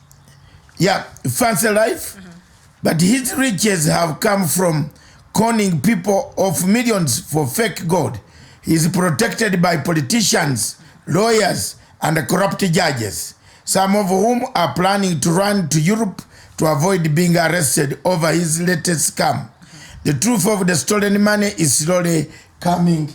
S4: but his riches have come from conning people of millions for fake gold. He is protected by politicians, lawyers, and corrupt judges, some of whom are planning to run to Europe to avoid being arrested over his latest scam. The truth of the stolen money is slowly coming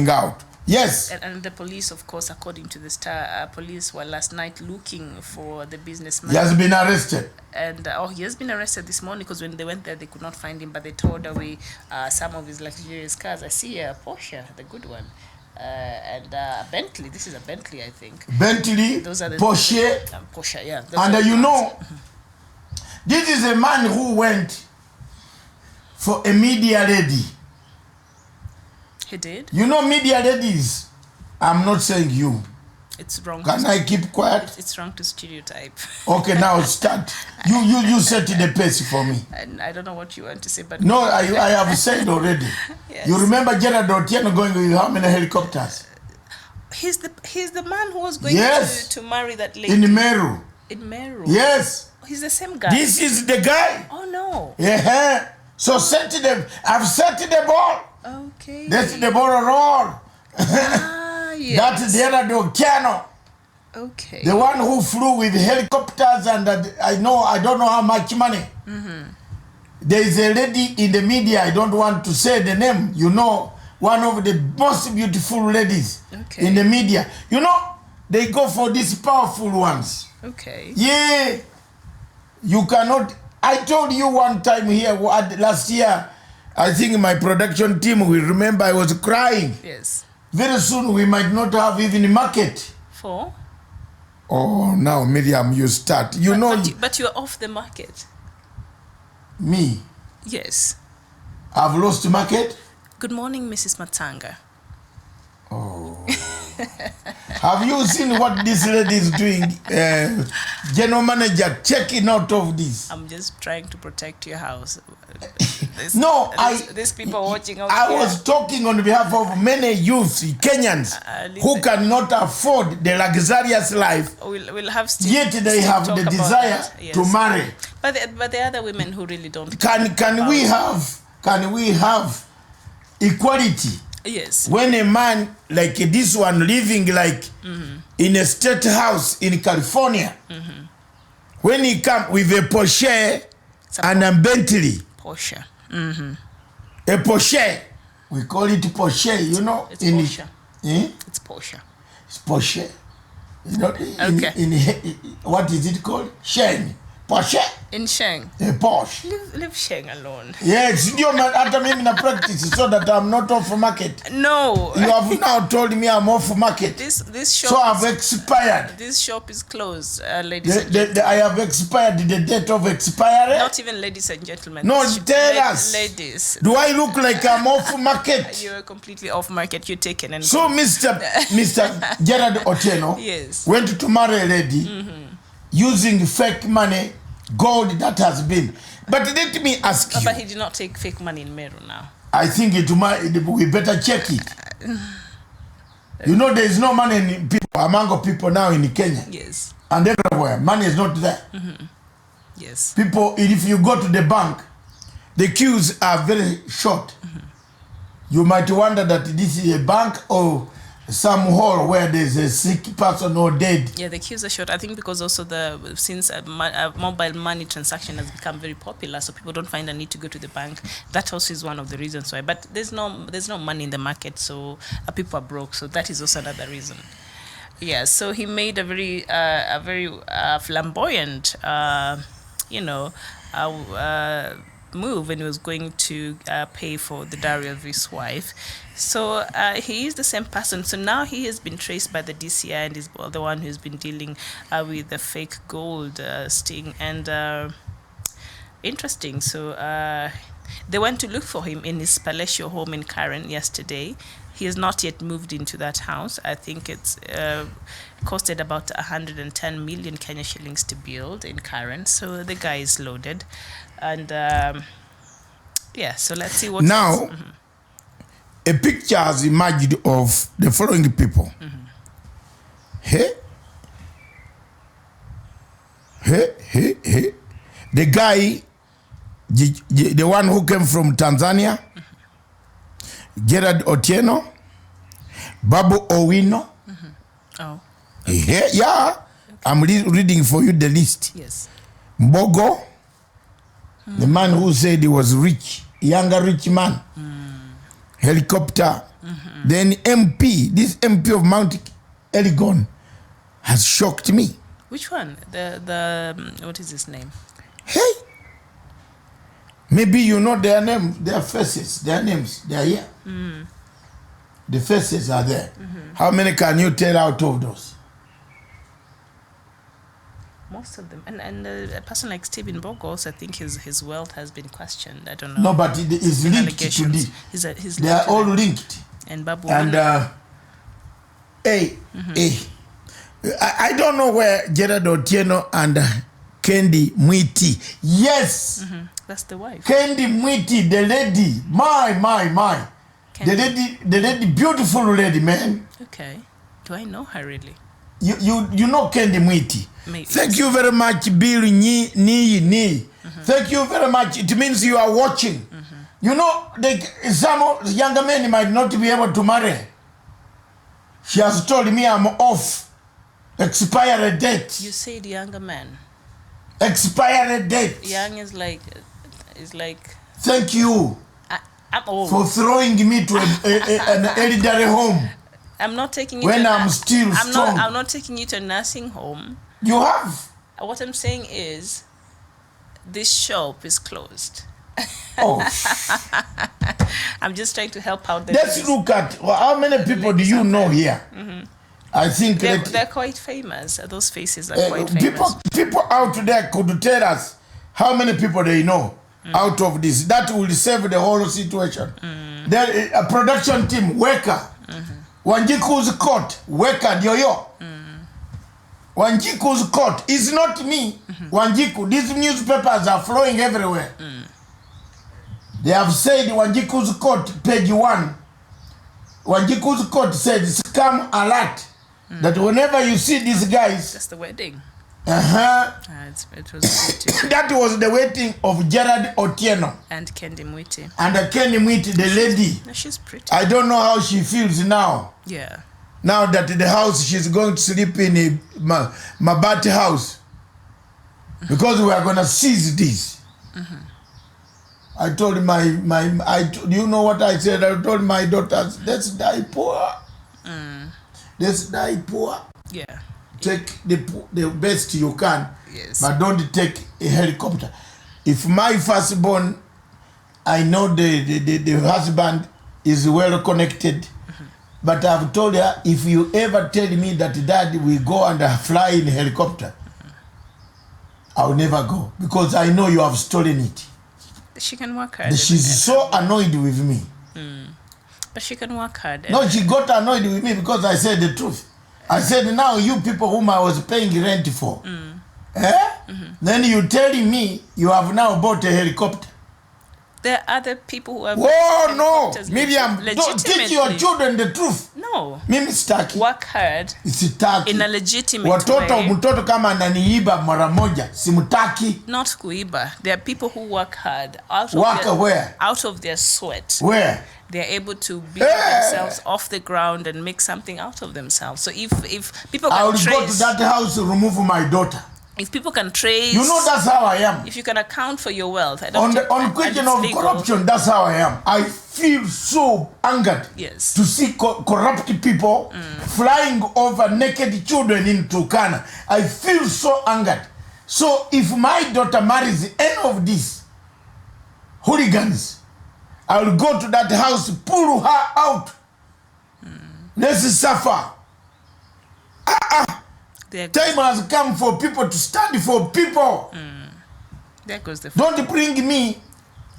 S4: out. Yes.
S5: And the police, of course, according to the Star, police were last night looking for the businessman.
S4: He has been arrested.
S5: And he has been arrested this morning because when they went there, they could not find him, but they towed away some of his luxurious cars. I see a Porsche, the good one, and a Bentley. This is a Bentley, I think.
S4: Bentley,
S5: those are the
S4: Porsche.
S5: Porsche, yeah.
S4: And you know, this is a man who went for a media lady.
S5: He did?
S4: You know media ladies, I'm not saying you.
S5: It's wrong.
S4: Can I keep quiet?
S5: It's wrong to stereotype.
S4: Okay, now start. You set the pace for me.
S5: And I don't know what you want to say, but
S4: no, I have said already.
S5: Yes.
S4: You remember Gerard Otieno going with how many helicopters?
S5: He's the man who was going to marry that lady.
S4: In Meru.
S5: In Meru.
S4: Yes.
S5: He's the same guy.
S4: This is the guy.
S5: Oh no.
S4: Yeah. So set them. I've set the ball.
S5: Okay.
S4: That's the ball roll.
S5: Yes.
S4: That's Gerard Otieno.
S5: Okay.
S4: The one who flew with helicopters and I don't know how much money. There is a lady in the media, I don't want to say the name, you know, one of the most beautiful ladies in the media. You know, they go for these powerful ones.
S5: Okay.
S4: Yeah. You cannot, I told you one time here last year, I think my production team will remember I was crying.
S5: Yes.
S4: Very soon we might not have even a market.
S5: For?
S4: Oh, now Miriam, you start.
S5: But you're off the market.
S4: Me?
S5: Yes.
S4: I've lost the market?
S5: Good morning, Mrs. Matanga.
S4: Oh. Have you seen what this lady is doing? General manager, checking out of this.
S5: I'm just trying to protect your house. These people watching out
S4: I was talking on behalf of many youths, Kenyans, who cannot afford the luxurious life,
S5: we'll have
S4: yet they have the desire to marry.
S5: But the other women who really don't.
S4: Can we have equality?
S5: Yes.
S4: When a man like this one living like in a state house in California, when he come with a Porsche and a Bentley.
S5: Porsche.
S4: A Porsche. We call it Porsche, you know.
S5: It's Porsche.
S4: Eh?
S5: It's Porsche.
S4: It's Porsche. You know, what is it called? Sheng. Porsche.
S5: In Sheng.
S4: A Porsche.
S5: Leave Sheng alone.
S4: Yes, you after me in a practice so that I'm not off market.
S5: No.
S4: You have now told me I'm off market.
S5: This shop.
S4: So I've expired.
S5: This shop is closed, ladies and gentlemen.
S4: I have expired the date of expiry.
S5: Not even ladies and gentlemen.
S4: No, tell us.
S5: Ladies.
S4: Do I look like I'm off market?
S5: You're completely off market. You're taken and.
S4: So Mr. Gerard Otieno went to marry a lady using fake money, gold that has been. But let me ask you.
S5: But he did not take fake money in Meru now.
S4: I think we better check it. You know there is no money in among people now in Kenya.
S5: Yes.
S4: And everywhere. Money is not there.
S5: Yes.
S4: People, if you go to the bank, the queues are very short. You might wonder that this is a bank or some hall where there's a sick person or dead.
S5: Yeah, the queues are short. I think because also since mobile money transaction has become very popular, so people don't find a need to go to the bank. That also is one of the reasons why. But there's no money in the market, so people are broke. So that is also another reason. Yeah. So he made a very move and he was going to pay for the dowry of his wife. So he is the same person. So now he has been traced by the DCI and is the one who's been dealing with the fake gold sting. And interesting. So they went to look for him in his palatial home in Karen yesterday. He has not yet moved into that house. I think it's costed about 110 million Kenya shillings to build in Karen. So the guy is loaded. And yeah, so let's see what
S4: now a picture has emerged of the following people. Hey, the guy, the one who came from Tanzania, Gerard Otieno, Babu Owino.
S5: Oh,
S4: Yeah, I'm reading for you the list.
S5: yes.
S4: Mbogo, the man who said he was rich, younger rich man. Helicopter. Then MP, this MP of Mount Elgon has shocked me.
S5: Which one? The what is his name?
S4: Hey, maybe you know their name, their faces, their names, they are here. The faces are there. How many can you tell out of those?
S5: Most of them. And a person like Stephen Bogos, I think his wealth has been questioned. I don't know.
S4: No, but it is linked to
S5: Allegations.
S4: this. They are all linked.
S5: And Babu.
S4: And I don't know where Gerard Otieno and Kendi Mwiti. Yes,
S5: that's the wife.
S4: Kendi Mwiti, the lady. My.
S5: Kendi.
S4: The lady, beautiful lady, man.
S5: Okay. Do I know her really?
S4: You know Kendi Mwiti.
S5: Maybe.
S4: Thank you very much, Bill Ni. Thank you very much. It means you are watching. You know, some younger men might not be able to marry. She has told me I'm off. Expiry date.
S5: You said younger man.
S4: Expiry date.
S5: Young is like
S4: Thank you
S5: I'm old.
S4: for throwing me to an elderly home.
S5: I'm not taking you
S4: When
S5: to
S4: I'm still strong.
S5: I'm not taking you to a nursing home.
S4: You have.
S5: What I'm saying is this shop is closed.
S4: Oh.
S5: I'm just trying to help out the
S4: Let's look at how many people do you know here? I think
S5: they're quite famous. Those faces are quite famous.
S4: people out there could tell us how many people they know out of this. That will save the whole situation. There, a production team, Weka. Wanjiku's court, Weka Dioyo. Wanjiku's court is not me. Wanjiku, these newspapers are flowing everywhere. They have said Wanjiku's court, page 1. Wanjiku's court said scam alert. That whenever you see these guys,
S5: That's the wedding. It was good
S4: that was the wedding of Gerard Otieno
S5: and Kendi Mwiti.
S4: and Kendi Mwiti, the lady.
S5: No, she's pretty.
S4: I don't know how she feels now.
S5: Yeah.
S4: Now that the house she's going to sleep in a Mabati house, because we are going to seize this. I told you know what I said? I told my daughters, let's die poor. Let's die poor.
S5: Yeah.
S4: Take the best you can,
S5: Yes.
S4: but don't take a helicopter. If my firstborn, I know the husband is well connected, but I've told her, if you ever tell me that Dad will go and fly in a helicopter, I'll never go, because I know you have stolen it.
S5: She can work hard.
S4: She's so annoyed with me.
S5: But she can work hard.
S4: No, she got annoyed with me because I said the truth. I said, now you people whom I was paying rent for, then you telling me you have now bought a helicopter.
S5: There are other people who have.
S4: Oh no,
S5: helicopters
S4: Miriam, don't teach your children the truth.
S5: No.
S4: Mimi sitaki.
S5: Work hard
S4: Sitaki.
S5: in a legitimate
S4: Watoto
S5: way.
S4: mtoto kama ananiiba mara moja, simutaki.
S5: Not kuiba. There are people who work hard
S4: Where?
S5: out of their sweat.
S4: Where?
S5: They're able to build themselves off the ground and make something out of themselves. So if people
S4: I
S5: can
S4: will go to
S5: trace,
S4: that house to remove my daughter.
S5: if people can trace,
S4: You know that's how I am.
S5: if you can account for your wealth, I
S4: On
S5: don't
S4: the question of corruption, that's how I am. I feel so angered
S5: Yes.
S4: to see corrupt people flying over naked children in Turkana. I feel so angered. So if my daughter marries any of this, hooligans. I will go to that house, pull her out. Let's suffer. Time has come for people to stand for people.
S5: There goes the
S4: Don't bring me.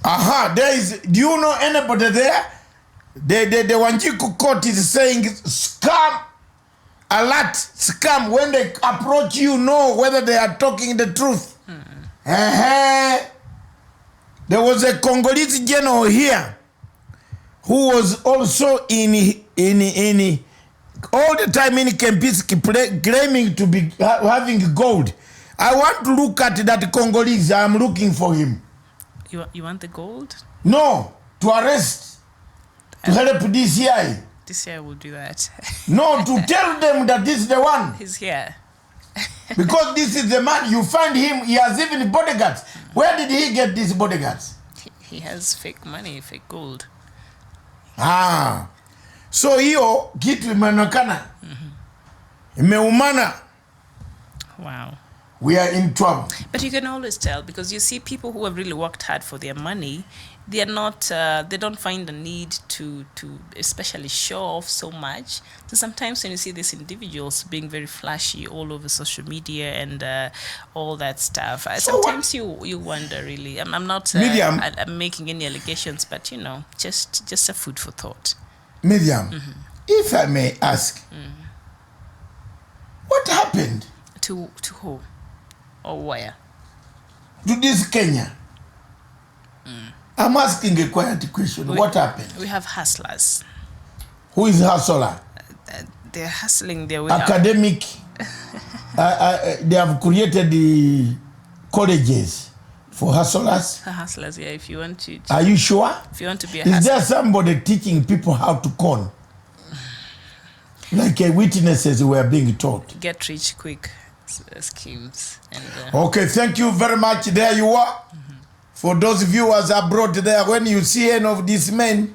S4: There is. Do you know anybody there? The Wanjiku court is saying scam, alert, scam. When they approach you, know whether they are talking the truth. There was a Congolese general here who was also in all the time in Kempinski claiming to be having gold. I want to look at that Congolese. I'm looking for him.
S5: You want the gold?
S4: No, to arrest, to help DCI.
S5: DCI will do that.
S4: No, to tell them that this is the one.
S5: He's here.
S4: Because this is the man. You find him, he has even bodyguards. Where did he get these bodyguards?
S5: He has fake money, fake gold.
S4: So hiyo kitu imeonekana. Imeumana.
S5: Wow.
S4: We are in trouble.
S5: But you can always tell, because you see people who have really worked hard for their money, they are not, they don't find the need to especially show off so much. So sometimes when you see these individuals being very flashy all over social media and all that stuff, sometimes you wonder really. I'm not I'm making any allegations, but you know, just a food for thought.
S4: Miriam, if I may ask, what happened
S5: to who or where?
S4: To this Kenya? I'm asking a quiet question. What happened?
S5: We have hustlers.
S4: Who is hustler?
S5: They're hustling their way
S4: academic. They have created the colleges for hustlers.
S5: For hustlers, yeah. If you want to.
S4: Are you sure?
S5: If you want to be a
S4: hustler.
S5: Is
S4: there somebody teaching people how to con? Like witnesses were being taught.
S5: Get rich quick schemes. And,
S4: okay, thank you very much. There you are. For those viewers abroad there, when you see any of these men,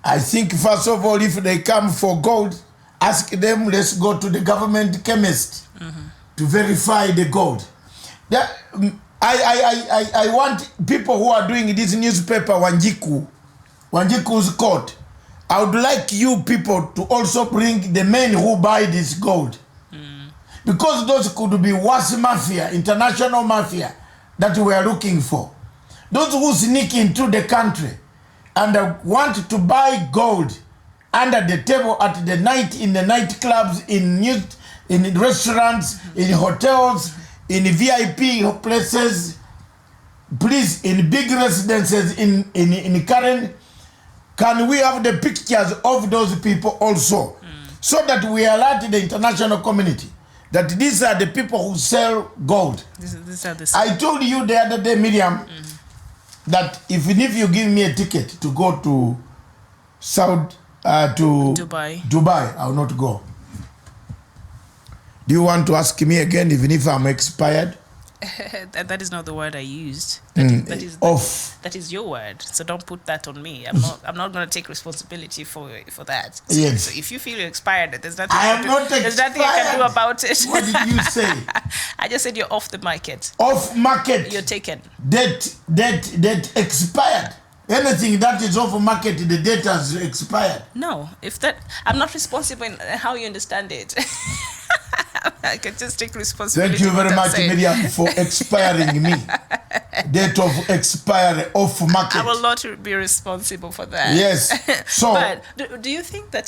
S4: I think first of all, if they come for gold, ask them, let's go to the government chemist to verify the gold. I want people who are doing this newspaper, Wanjiku's court. I would like you people to also bring the men who buy this gold. Because those could be worse mafia, international mafia, that we are looking for. Those who sneak into the country and want to buy gold under the table at the night, in the nightclubs, in restaurants, in hotels, in VIP places, please, in big residences in Karen, can we have the pictures of those people also? So that we alert the international community that these are the people who sell gold.
S5: These are the
S4: I told you the other day, Miriam, that even if you give me a ticket to go to Dubai, I will not go. Do you want to ask me again, even if I'm expired?
S5: That is not the word I used. That is your word. So don't put that on me. I'm not going to take responsibility for that. So,
S4: yes.
S5: So if you feel you're expired, there's nothing.
S4: There's
S5: nothing you can do about it.
S4: What did you say?
S5: I just said you're off the market.
S4: Off market.
S5: You're taken.
S4: That expired. Anything that is off market, the date has expired.
S5: No, I'm not responsible in how you understand it. I can just take responsibility.
S4: Thank you very much, Miriam, for expiring me. Date of expiry off market.
S5: I will not be responsible for that.
S4: Yes. So,
S5: but do you think that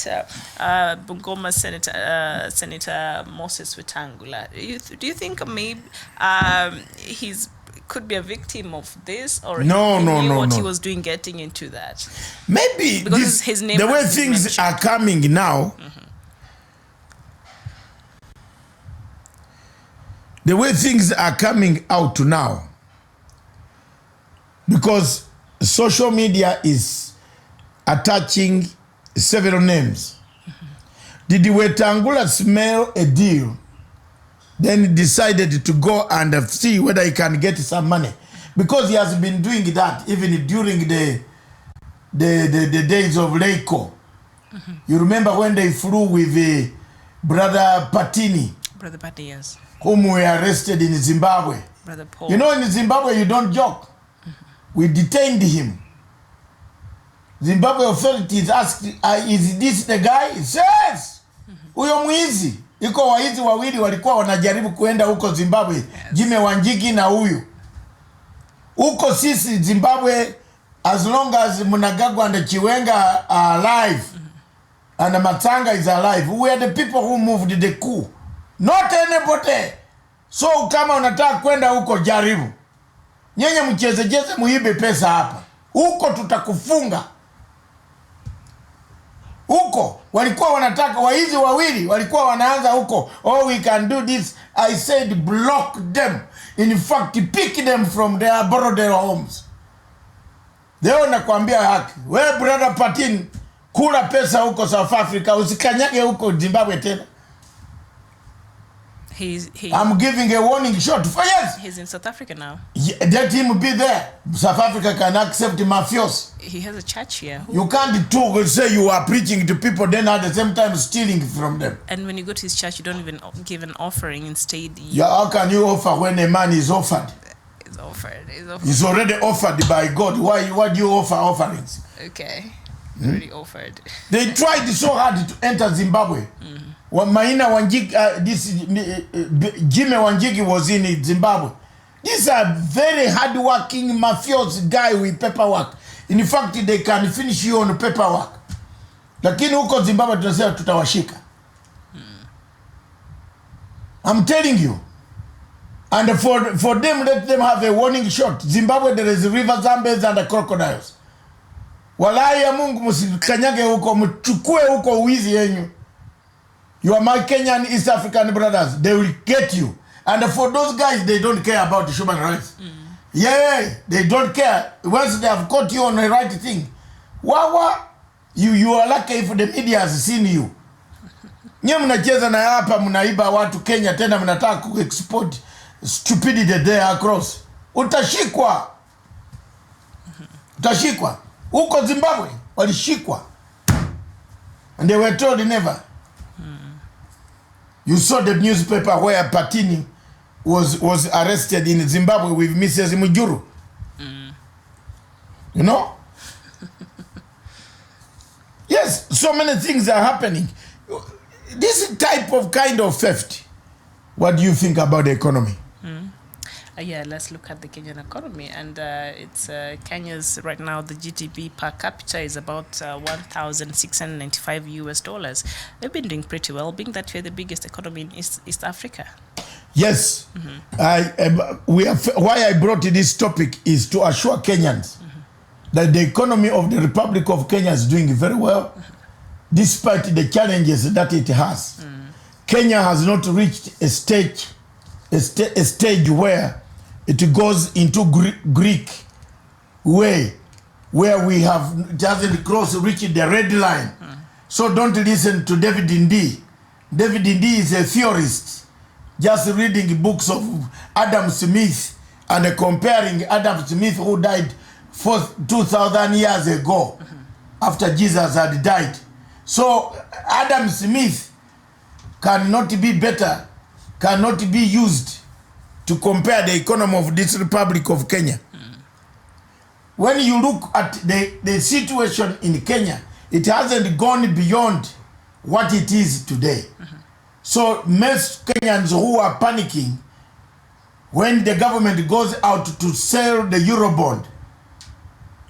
S5: Bungoma Senator Moses Wetangula, do you think maybe he's could be a victim of this, or what he was doing getting into that?
S4: Maybe
S5: because his name.
S4: The way things are coming now. The way things are coming out now, because social media is attaching several names. Did Wetangula smell a deal, then decided to go and see whether he can get some money? Because he has been doing that even during the days of Leiko. You remember when they flew with Brother Patini?
S5: Brother Patini, yes.
S4: Whom were arrested in Zimbabwe.
S5: Brother Paul.
S4: You know, in Zimbabwe, you don't joke. We detained him. Zimbabwe authorities asked, is this the guy? He says, huyo mwizi. Iko waizi wawili walikuwa wanajaribu kuenda huko Zimbabwe. Yes. Jime Wanjigi na huyu. Huko sisi Zimbabwe, as long as Mnangagwa and Chiwenga are alive, and Matanga is alive, we are the people who moved the coup. Not anybody. So kama unataka kwenda huko jaribu. Nyenye mcheze muibe pesa hapa. Huko tutakufunga. Huko walikuwa wanataka waizi wawili walikuwa wanaanza huko, oh we can do this. I said block them, in fact pick them from their borrowed homes. Leo nakwambia haki, we brother Patin, kula pesa huko South Africa, usikanyage huko Zimbabwe tena. I'm giving a warning shot for yes.
S5: He's in South Africa now.
S4: Yeah, let him be there. South Africa can accept mafios.
S5: He has a church here.
S4: You can't talk and say you are preaching to people, then at the same time stealing from them.
S5: And when you go to his church, you don't even give an offering. Instead,
S4: yeah, how can you offer when a man is offered?
S5: It's offered.
S4: He's already offered by God. Why do you offer offerings?
S5: Okay. Already offered.
S4: They tried so hard to enter Zimbabwe. Maina Wanjigi, Jime Wanjigi was in Zimbabwe. These are very hard-working mafios guy with paperwork. In fact, they can finish you on paperwork. Lakini huko Zimbabwe tunasema tutawashika. I'm telling you. And for them, let them have a warning shot. Zimbabwe, there is river Zambezi and the crocodiles. Walai ya Mungu msikanyage huko, mchukue huko uizi yenyu. You are my Kenyan East African brothers. They will get you. And for those guys, they don't care about human rights. Yeah, they don't care. Once they have caught you on the right thing. Wawa, you are lucky if the media has seen you. Nye mnacheza na hapa mnaiba watu Kenya tena mnataka ku-export stupidity there across. Utashikwa. Utashikwa. Huko Zimbabwe, walishikwa. And they were told never. You saw the newspaper where Patini was arrested in Zimbabwe with Mrs. Mujuru. You know? Yes, so many things are happening. This type of kind of theft, what do you think about the economy?
S5: Yeah, let's look at the Kenyan economy. And it's Kenya's right now, the GDP per capita is about $1,695 US. They've been doing pretty well, being that we're the biggest economy in East Africa.
S4: Yes. Why I brought this topic is to assure Kenyans that the economy of the Republic of Kenya is doing very well, despite the challenges that it has. Kenya has not reached a stage where it goes into Greek way, where we have doesn't reached the red line. So don't listen to David Ndii. David Ndii is a theorist, just reading books of Adam Smith and comparing Adam Smith, who died 2,000 years ago after Jesus had died. So Adam Smith cannot be better, cannot be used to compare the economy of this Republic of Kenya. When you look at the situation in Kenya, it hasn't gone beyond what it is today. So most Kenyans who are panicking when the government goes out to sell the Eurobond,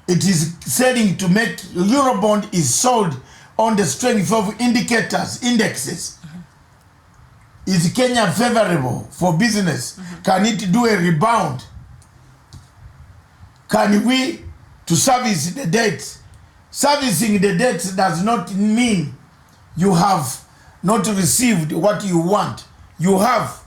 S4: it is selling to make Eurobond is sold on the strength of indexes. Is Kenya favorable for business? Can it do a rebound? Can we to service the debt? Servicing the debt does not mean you have not received what you want. You have.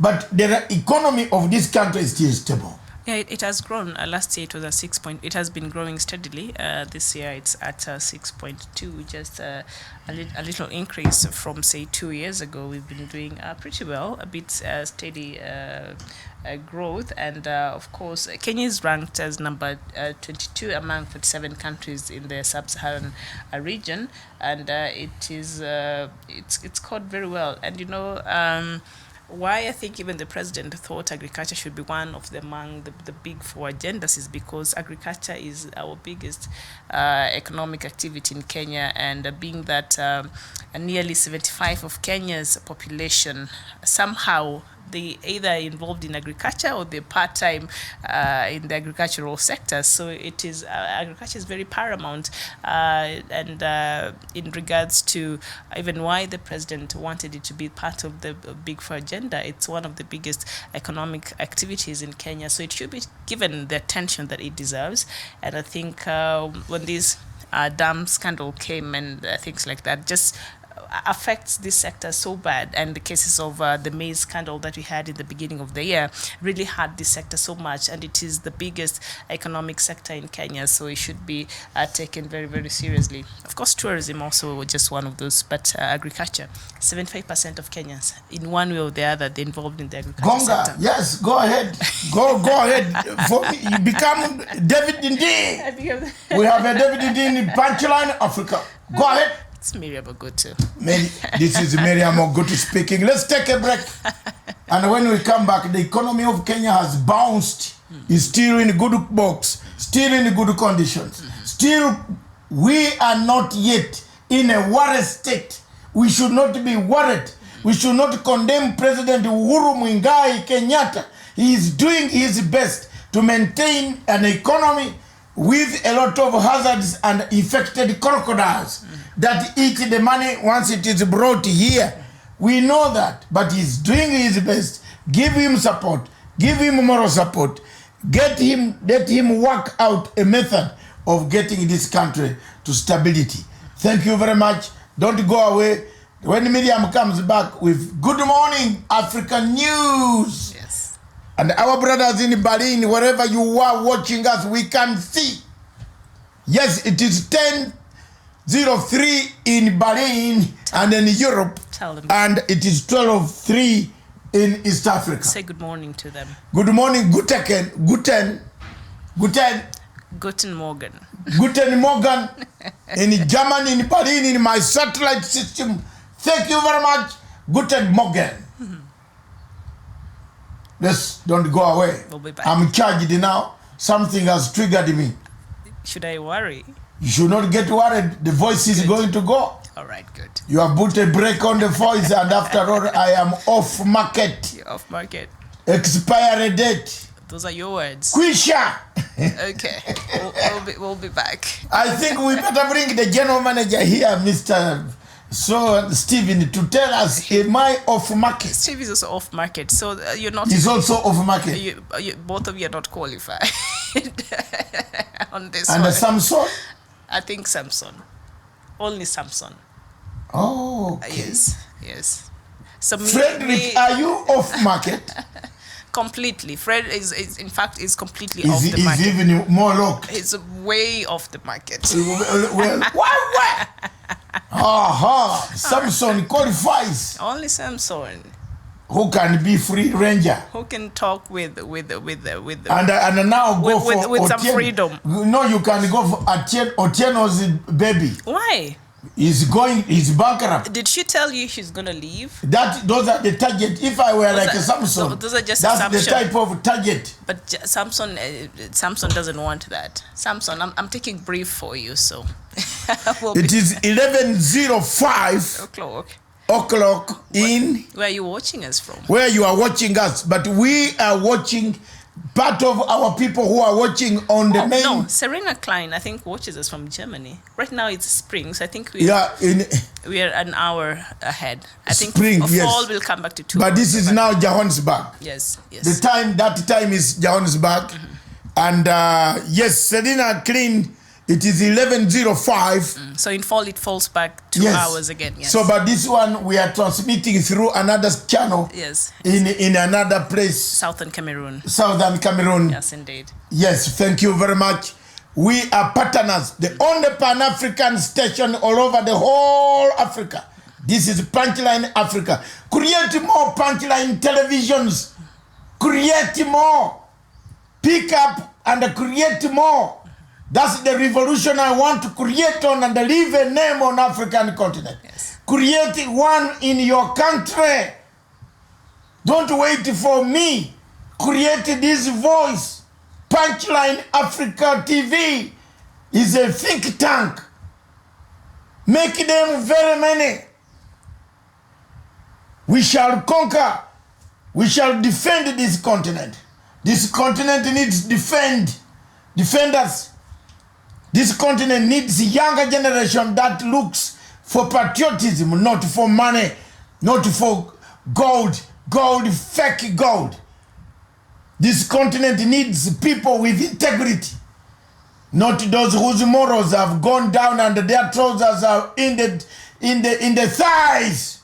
S4: But the economy of this country is still stable.
S5: Yeah, it has grown. Last year it was at 6 point. It has been growing steadily. This year it's at 6.2, just a little increase from say 2 years ago. We've been doing pretty well, a bit steady growth, and of course Kenya is ranked as number 22 among 37 countries in the sub-Saharan region, and it's scored very well. And you know. why I think even the president thought agriculture should be one of among the big four agendas is because agriculture is our biggest economic activity in Kenya, and being that nearly 75% of Kenya's population somehow they either involved in agriculture or they're part-time in the agricultural sector. So it is agriculture is very paramount, and in regards to even why the president wanted it to be part of the Big Four agenda, it's one of the biggest economic activities in Kenya. So it should be given the attention that it deserves. And I think when this dam scandal came and things like that, just affects this sector so bad, and the cases of the maize scandal that we had in the beginning of the year really hurt this sector so much, and it is the biggest economic sector in Kenya, so it should be taken very, very seriously. Of course, tourism also just one of those, but agriculture, 75% of Kenyans, in one way or the other, they're involved in the agriculture sector.
S4: Yes, go ahead. Go ahead. For me, you become David Ndii. We have a David Ndii in Punchline Africa. Go ahead.
S5: It's Miriam Ogutu.
S4: This is Miriam Ogutu speaking. Let's take a break. And when we come back, the economy of Kenya has bounced. It's still in good box, still in good conditions. Still, we are not yet in a worried state. We should not be worried. We should not condemn President Uhuru Muigai Kenyatta. He is doing his best to maintain an economy with a lot of hazards and infected crocodiles that eat the money once it is brought here. We know that, but he's doing his best. Give him support. Give him moral support. Let him work out a method of getting this country to stability. Thank you very much. Don't go away. When Miriam comes back with Good Morning African News.
S5: Yes.
S4: And our brothers in Berlin, wherever you are watching us, we can see. Yes, it is 10:03 in Berlin and in Europe.
S5: Tell them.
S4: And it is 12:03 in East Africa.
S5: Say good morning to them.
S4: Good morning, Guten
S5: Morgen.
S4: Guten Morgen in Germany, in Berlin, in my satellite system. Thank you very much. Guten Morgen. Let's don't go away.
S5: We'll be back.
S4: I'm charged now. Something has triggered me.
S5: Should I worry?
S4: You should not get worried. The voice is going to go.
S5: All right, good.
S4: You have put a break on the voice, and after all, I am off market.
S5: You're off market.
S4: Expiry date.
S5: Those are your words.
S4: Quisha.
S5: Okay, we'll be back.
S4: I think we better bring the general manager here, Mr. Stephen, to tell us, am I off market?
S5: Steve is also off market, so you're not.
S4: He's also off market.
S5: You, both of you are not qualified on this
S4: And
S5: one.
S4: Samson?
S5: I think Samson. Only Samson.
S4: Oh, okay.
S5: Yes. So
S4: Frederick, are you off market?
S5: Completely. Fred is in fact completely off the
S4: He's
S5: market.
S4: even more locked.
S5: He's way off the market.
S4: Well, why? Aha! Samson qualifies.
S5: Only Samson.
S4: Who can be free ranger?
S5: Who can talk with
S4: And now go for
S5: with some freedom.
S4: No, you can go for Otieno's baby.
S5: Why?
S4: He's bankrupt.
S5: Did she tell you she's gonna leave?
S4: Those are the target. If I were like a Samson,
S5: those are just
S4: that's
S5: assumption.
S4: the type of target.
S5: But Samson doesn't want that. Samson, I'm taking brief for you, so.
S4: It is 11:05 o'clock in.
S5: Where are you watching us from?
S4: Where you are watching us, but we are watching. Part of our people who are watching on the main.
S5: No, Serena Klein, I think, watches us from Germany. Right now it's spring, so I think we are an hour ahead. I think
S4: spring,
S5: fall will come back to 2
S4: But this is now Johannesburg.
S5: Yes.
S4: That time is Johannesburg. And yes, Serena Klein, it is 11:05.
S5: So in fall it falls back 2 hours again. Yes.
S4: So but this one we are transmitting through another channel.
S5: Yes.
S4: In another place.
S5: Southern Cameroon. Yes, indeed.
S4: Yes, thank you very much. We are partners, the only Pan-African station all over the whole Africa. This is Punchline Africa. Create more Punchline televisions. Create more. Pick up and create more. That's the revolution I want to create on and leave a name on African continent.
S5: Yes.
S4: Create one in your country. Don't wait for me. Create this voice. Punchline Africa TV is a think tank. Make them very many. We shall conquer. We shall defend this continent. This continent needs defenders. This continent needs a younger generation that looks for patriotism, not for money, not for gold, fake gold. This continent needs people with integrity, not those whose morals have gone down and their trousers are in the thighs.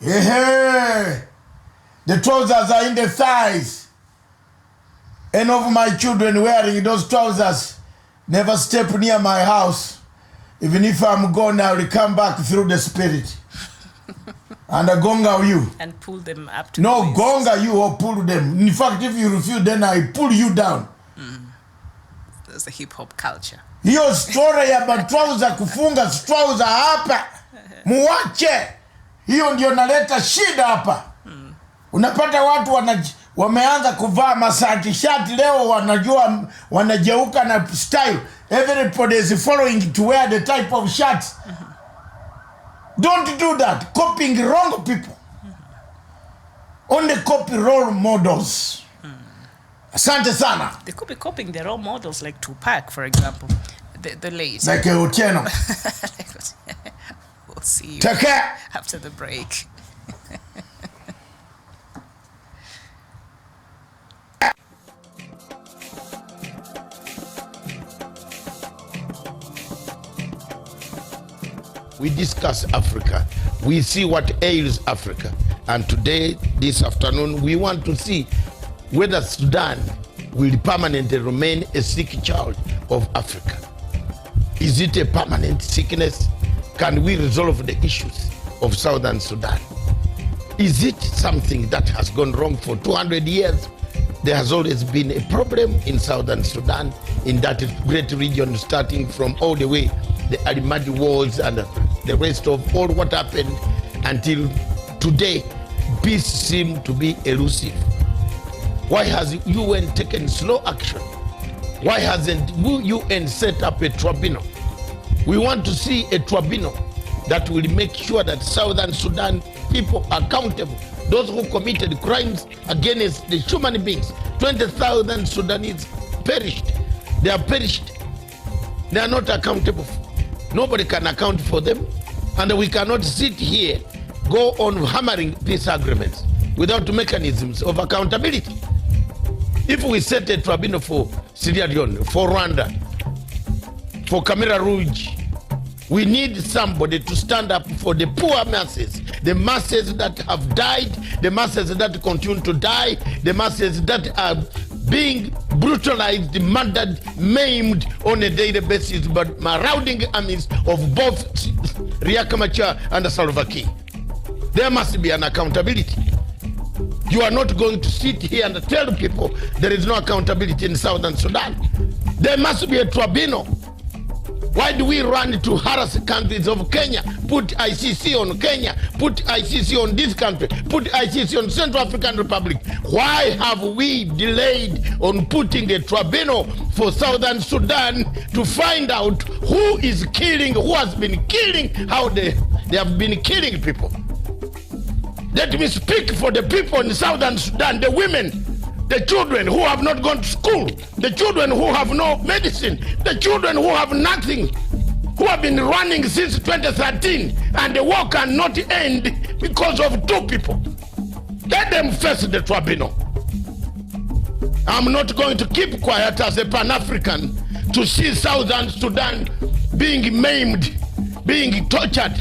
S4: Yeah. The trousers are in the thighs. Any of my children wearing those trousers never step near my house. Even if I'm gone, I will come back through the spirit. And I gonga you.
S5: And pull them up to
S4: No,
S5: the waist.
S4: gonga you or pull them. In fact, if you refuse, then I pull you down.
S5: That's the hip-hop culture.
S4: Hiyo story ya trouser kufunga trouser hapa. Muache. Hiyo ndio naleta shida hapa. Unapata watu wameanza kuvaa masati shati leo wanajua wanajeuka na style. Everybody is following to wear the type of shirt. Don't do that. Copying wrong people. Only copy role models. Asante sana.
S5: They could be copying their role models like Tupac, for example. The late.
S4: Like Otieno.
S5: We'll see you
S4: Take care.
S5: after the break.
S3: We discuss Africa. We see what ails Africa. And today, this afternoon, we want to see whether Sudan will permanently remain a sick child of Africa. Is it a permanent sickness? Can we resolve the issues of Southern Sudan? Is it something that has gone wrong for 200 years? There has always been a problem in Southern Sudan, in that great region, starting from all the way the Alimadi Wars and the rest of all what happened until today. Peace seems to be elusive. Why has UN taken slow action? Why hasn't UN set up a tribunal? We want to see a tribunal that will make sure that Southern Sudan people are accountable. Those who committed crimes against the human beings. 20,000 Sudanese perished. They are perished. They are not accountable. Nobody can account for them. And we cannot sit here, go on hammering peace agreements without mechanisms of accountability. If we set a tribunal for Sierra Leone, for Rwanda, for Camera Rouge, we need somebody to stand up for the poor masses, the masses that have died, the masses that continue to die, the masses that are being brutalized, murdered, maimed on a daily basis by marauding armies of both Riek Machar and Salva Kiir. There must be an accountability. You are not going to sit here and tell people there is no accountability in Southern Sudan. There must be a tribunal. Why do we run to harass countries of Kenya, put ICC on Kenya, put ICC on this country, put ICC on Central African Republic? Why have we delayed on putting a tribunal for Southern Sudan to find out who is killing, who has been killing, how they have been killing people? Let me speak for the people in Southern Sudan, the women, the children who have not gone to school, the children who have no medicine, the children who have nothing, who have been running since 2013, and the war cannot end because of two people. Let them face the tribunal. I'm not going to keep quiet as a Pan-African to see Southern Sudan being maimed, being tortured,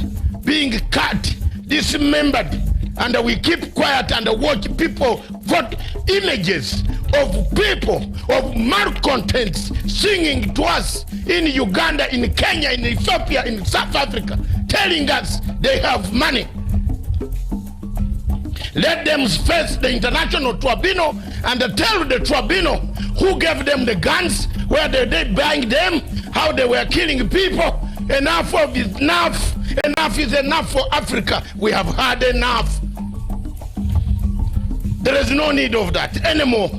S3: being cut, dismembered, and we keep quiet and watch people vote images of people, of malcontents singing to us in Uganda, in Kenya, in Ethiopia, in South Africa, telling us they have money. Let them face the international tribunal and tell the tribunal who gave them the guns, where they buying them, how they were killing people. Enough is enough. Enough is enough for Africa. We have had enough. There is no need of that anymore.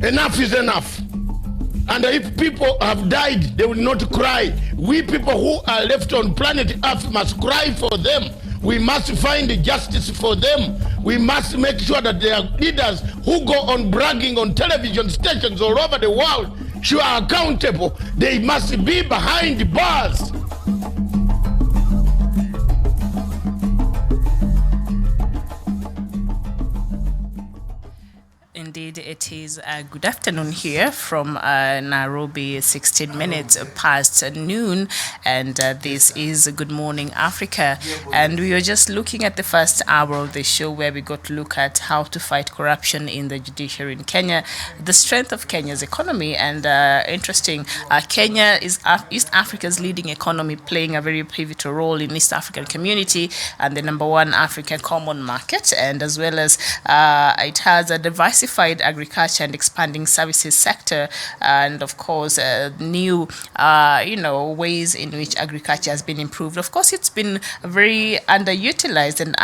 S3: Enough is enough. And if people have died, they will not cry. We people who are left on planet Earth must cry for them. We must find justice for them. We must make sure that there are leaders who go on bragging on television stations all over the world, who are accountable. They must be behind bars.
S5: Indeed, it is good afternoon here from Nairobi, 16 minutes past noon, and this is Good Morning Africa. And we were just looking at the first hour of the show where we got to look at how to fight corruption in the judiciary in Kenya, the strength of Kenya's economy, and interesting, Kenya is East Africa's leading economy, playing a very pivotal role in East African community and the #1 African common market, and as well as it has a diversified agriculture and expanding services sector, and of course new ways in which agriculture has been improved. Of course, it's been very underutilized and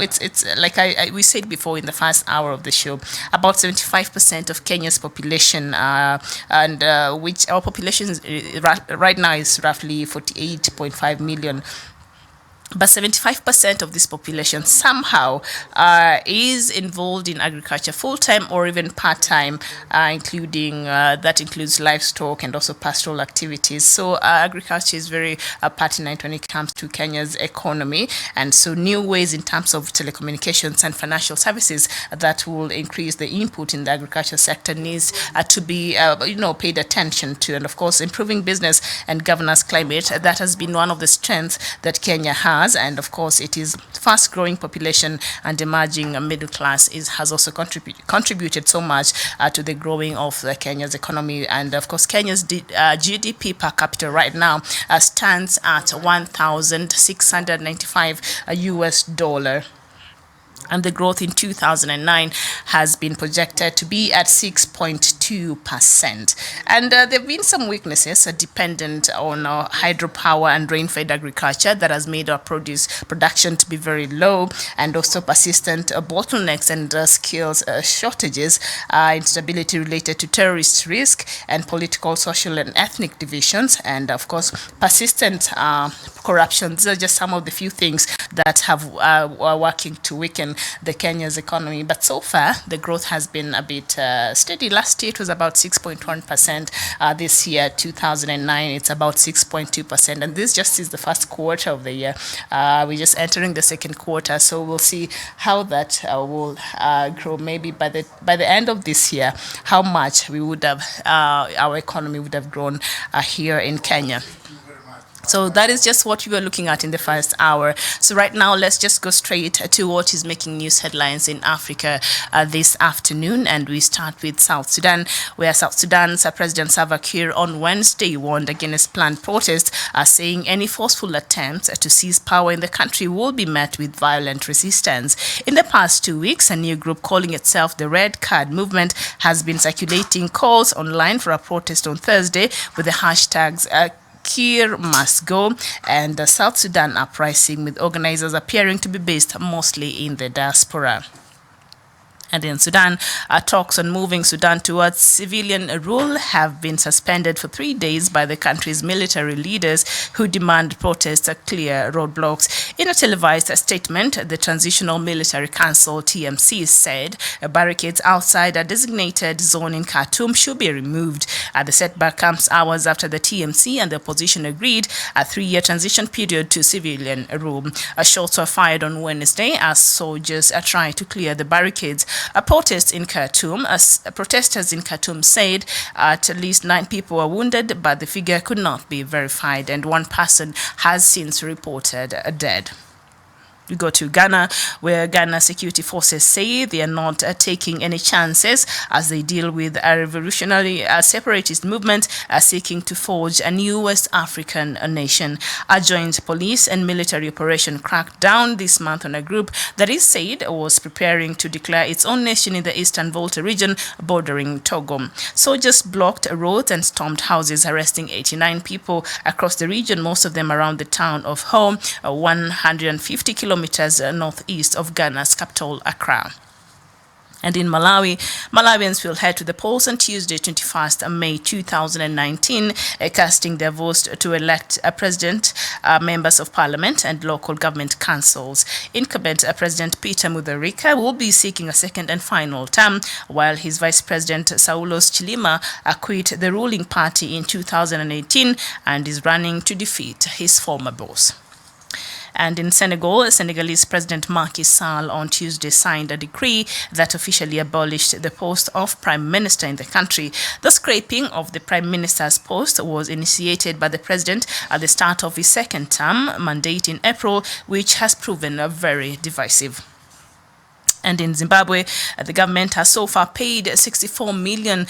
S5: it's like we said before in the first hour of the show, about 75% of Kenya's population, and which our population right now is roughly 48.5 million. But 75% of this population somehow is involved in agriculture full-time or even part-time, including that includes livestock and also pastoral activities. So agriculture is very pertinent when it comes to Kenya's economy. And so new ways in terms of telecommunications and financial services that will increase the input in the agriculture sector needs to be paid attention to. And of course, improving business and governance climate, that has been one of the strengths that Kenya has. And of course, it is fast-growing population and emerging middle class has also contributed so much to the growing of Kenya's economy. And of course, Kenya's GDP per capita right now stands at $1,695 US. And the growth in 2009 has been projected to be at 6.2%. And there have been some weaknesses dependent on hydropower and rain-fed agriculture that has made our produce production to be very low, and also persistent bottlenecks and skills shortages, instability related to terrorist risk, and political, social, and ethnic divisions, and of course, persistent corruption. These are just some of the few things that are working to weaken the Kenya's economy. But so far, the growth has been a bit steady. Last year, it was about 6.1%. This year, 2009, it's about 6.2%. And this just is the first quarter of the year. We're just entering the second quarter, so we'll see how that will grow. Maybe by the end of this year, how much we would have our economy would have grown here in Kenya. So that is just what we were looking at in the first hour. So right now, let's just go straight to what is making news headlines in Africa this afternoon. And we start with South Sudan, where South Sudan's President Salva Kiir on Wednesday warned against planned protests, saying any forceful attempts to seize power in the country will be met with violent resistance. In the past 2 weeks, a new group calling itself the Red Card Movement has been circulating calls online for a protest on Thursday with the hashtags Kiir must go and the South Sudan uprising, with organizers appearing to be based mostly in the diaspora. And in Sudan, talks on moving Sudan towards civilian rule have been suspended for 3 days by the country's military leaders, who demand protests clear roadblocks. In a televised statement, the Transitional Military Council, TMC, said barricades outside a designated zone in Khartoum should be removed. The setback comes hours after the TMC and the opposition agreed a 3-year transition period to civilian rule. Shots were fired on Wednesday as soldiers tried to clear the barricades. Protesters in Khartoum said at least 9 people were wounded, but the figure could not be verified, and 1 person has since reported dead. We go to Ghana, where Ghana security forces say they are not taking any chances as they deal with a revolutionary separatist movement seeking to forge a new West African nation. A joint police and military operation cracked down this month on a group that is said was preparing to declare its own nation in the Eastern Volta region bordering Togo. Soldiers blocked roads and stormed houses, arresting 89 people across the region, most of them around the town of Home, 150 kilometers northeast of Ghana's capital, Accra. And in Malawi, Malawians will head to the polls on Tuesday, 21st May 2019, casting their votes to elect a president, members of parliament, and local government councils. Incumbent President Peter Mutharika will be seeking a second and final term, while his vice president Saulos Chilima quit the ruling party in 2018 and is running to defeat his former boss. And in Senegal, Senegalese President Macky Sall on Tuesday signed a decree that officially abolished the post of Prime Minister in the country. The scrapping of the Prime Minister's post was initiated by the President at the start of his second term mandate in April, which has proven very divisive. And in Zimbabwe, the government has so far paid $64 million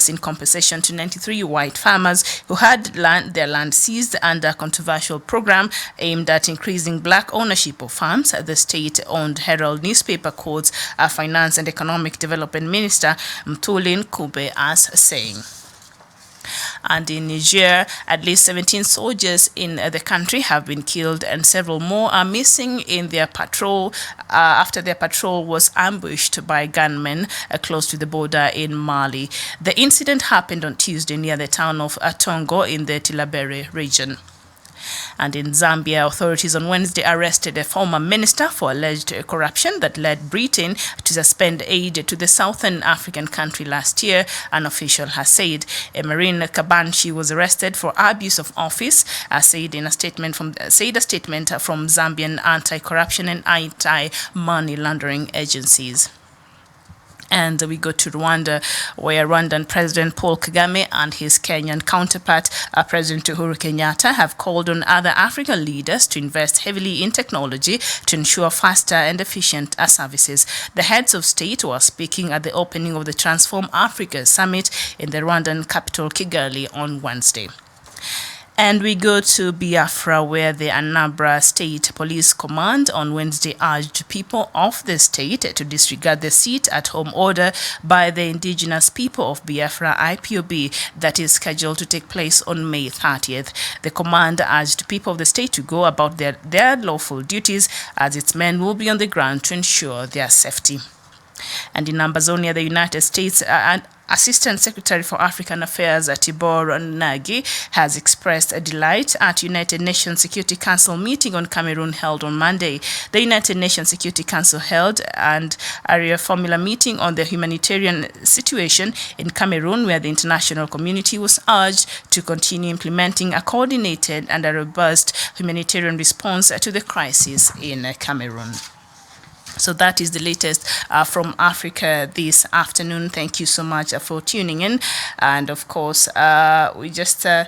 S5: in compensation to 93 white farmers who had their land seized under a controversial program aimed at increasing black ownership of farms. The state-owned Herald newspaper quotes Finance and Economic Development Minister Mthuli Ncube as saying. And in Niger, at least 17 soldiers in the country have been killed and several more are missing in their patrol after their patrol was ambushed by gunmen close to the border in Mali. The incident happened on Tuesday near the town of Atongo in the Tilaberi region. And in Zambia, authorities on Wednesday arrested a former minister for alleged corruption that led Britain to suspend aid to the southern African country last year, an official has said. Emerin Kabanchi was arrested for abuse of office, said a statement from Zambian anti-corruption and anti-money laundering agencies. And we go to Rwanda, where Rwandan President Paul Kagame and his Kenyan counterpart, President Uhuru Kenyatta, have called on other African leaders to invest heavily in technology to ensure faster and efficient services. The heads of state were speaking at the opening of the Transform Africa Summit in the Rwandan capital Kigali on Wednesday. And we go to Biafra, where the Anambra State Police Command on Wednesday urged people of the state to disregard the sit-at-home order by the indigenous people of Biafra, IPOB, that is scheduled to take place on May 30th. The command urged people of the state to go about their lawful duties, as its men will be on the ground to ensure their safety. And in Ambazonia, the United States Assistant Secretary for African Affairs Tibor Nagy has expressed a delight at United Nations Security Council meeting on Cameroon held on Monday. The United Nations Security Council held an area formula meeting on the humanitarian situation in Cameroon, where the international community was urged to continue implementing a coordinated and a robust humanitarian response to the crisis in Cameroon. So that is the latest from Africa this afternoon. Thank you so much for tuning in. And of course, we just a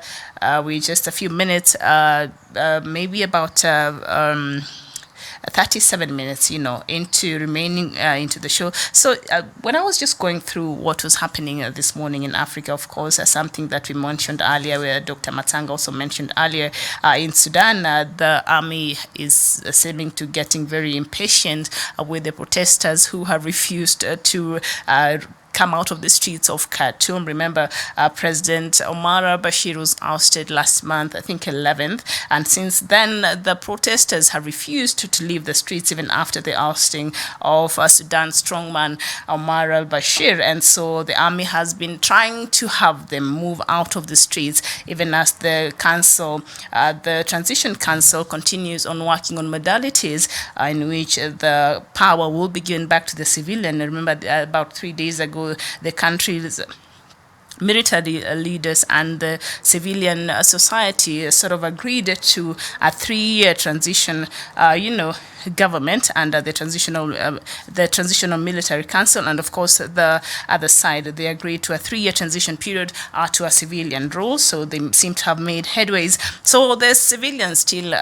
S5: few minutes, maybe about 37 minutes, into remaining into the show. So when I was just going through what was happening this morning in Africa, of course, something that we mentioned earlier, where Dr. Matanga also mentioned earlier, in Sudan, the army is seeming to getting very impatient with the protesters who have refused to come out of the streets of Khartoum. Remember, President Omar al-Bashir was ousted last month, I think 11th, and since then the protesters have refused to leave the streets even after the ousting of Sudan's strongman Omar al-Bashir, and so the army has been trying to have them move out of the streets, even as the council, the transition council, continues on working on modalities in which the power will be given back to the civilian. Remember, about 3 days ago, the country's military leaders and the civilian society sort of agreed to a 3-year transition, government under the transitional military council, and of course the other side, they agreed to a 3-year transition period to a civilian rule. So they seem to have made headways. So the civilians still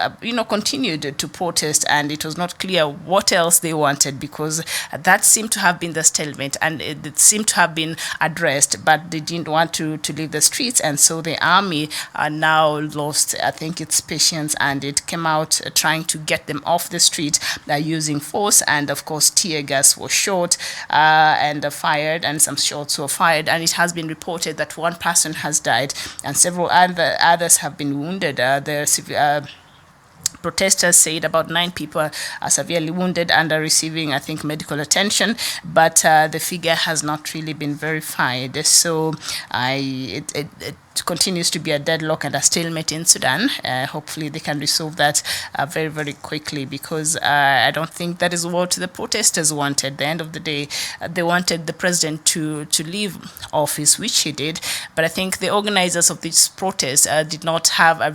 S5: continued to protest, and it was not clear what else they wanted, because that seemed to have been the stalemate, and it seemed to have been addressed, but they didn't want to leave the streets, and so the army now lost, I think, its patience, and it came out trying to get them off the street using force, and of course tear gas was shot and fired, and some shots were fired, and it has been reported that one person has died and several others have been wounded. Protesters said about 9 people are severely wounded and are receiving, I think, medical attention, but the figure has not really been verified. So it continues to be a deadlock and a stalemate in Sudan. Hopefully they can resolve that very, very quickly, because I don't think that is what the protesters wanted. At the end of the day, they wanted the president to leave office, which he did. But I think the organizers of this protest did not have a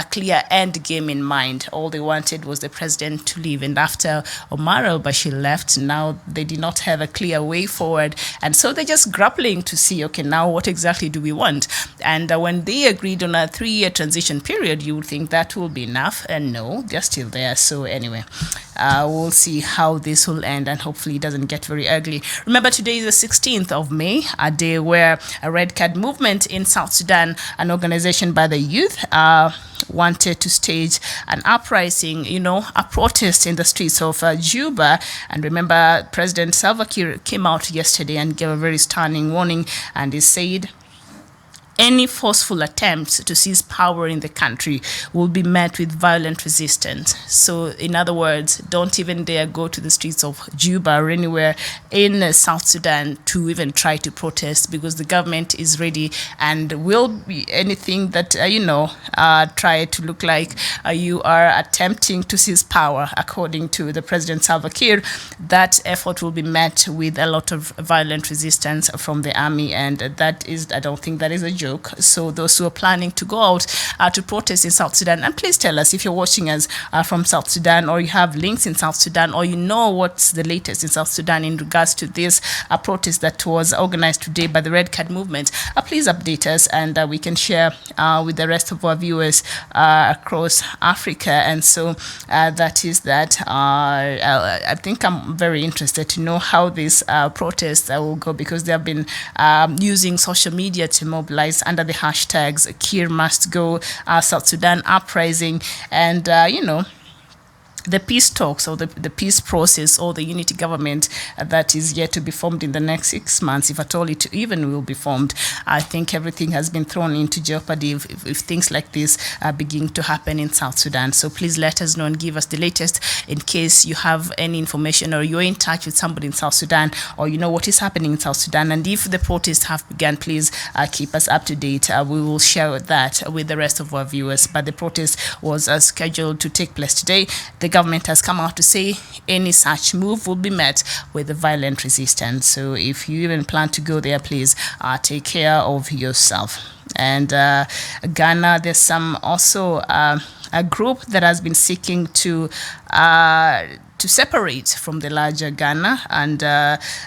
S5: clear end game in mind. All they wanted was the president to leave. And after Omar al-Bashir left, now they did not have a clear way forward. And so they're just grappling to see, okay, now what exactly do we want? And when they agreed on a 3-year transition period, you would think that will be enough. And no, they're still there. So anyway, we'll see how this will end, and hopefully it doesn't get very ugly. Remember, today is the 16th of May, a day where a red card movement in South Sudan, an organization by the youth, wanted to stage an uprising, a protest in the streets of Juba. And remember, President Salva Kiir came out yesterday and gave a very stunning warning, and he said, any forceful attempts to seize power in the country will be met with violent resistance. So, in other words, don't even dare go to the streets of Juba or anywhere in South Sudan to even try to protest, because the government is ready and will be anything that, try to look like you are attempting to seize power. According to the President Salva Kiir, that effort will be met with a lot of violent resistance from the army, and that is, I don't think that is a joke. So those who are planning to go out to protest in South Sudan, and please tell us if you're watching us from South Sudan, or you have links in South Sudan, or you know what's the latest in South Sudan in regards to this protest that was organized today by the Red Card movement. Please update us, and we can share with the rest of our viewers across Africa. And so that is that. I think I'm very interested to know how this protest will go, because they have been using social media to mobilize under the hashtags Kiir must go, South Sudan uprising, and the peace talks, or the peace process, or the unity government that is yet to be formed in the next 6 months, if at all it even will be formed. I think everything has been thrown into jeopardy if things like this begin to happen in South Sudan. So please let us know and give us the latest in case you have any information, or you're in touch with somebody in South Sudan, or you know what is happening in South Sudan. And if the protests have begun, please keep us up to date. We will share that with the rest of our viewers. But the protest was scheduled to take place today. The government has come out to say any such move will be met with violent resistance. So if you even plan to go there, please take care of yourself. And Ghana, there's some also a group that has been seeking to separate from the larger Ghana, and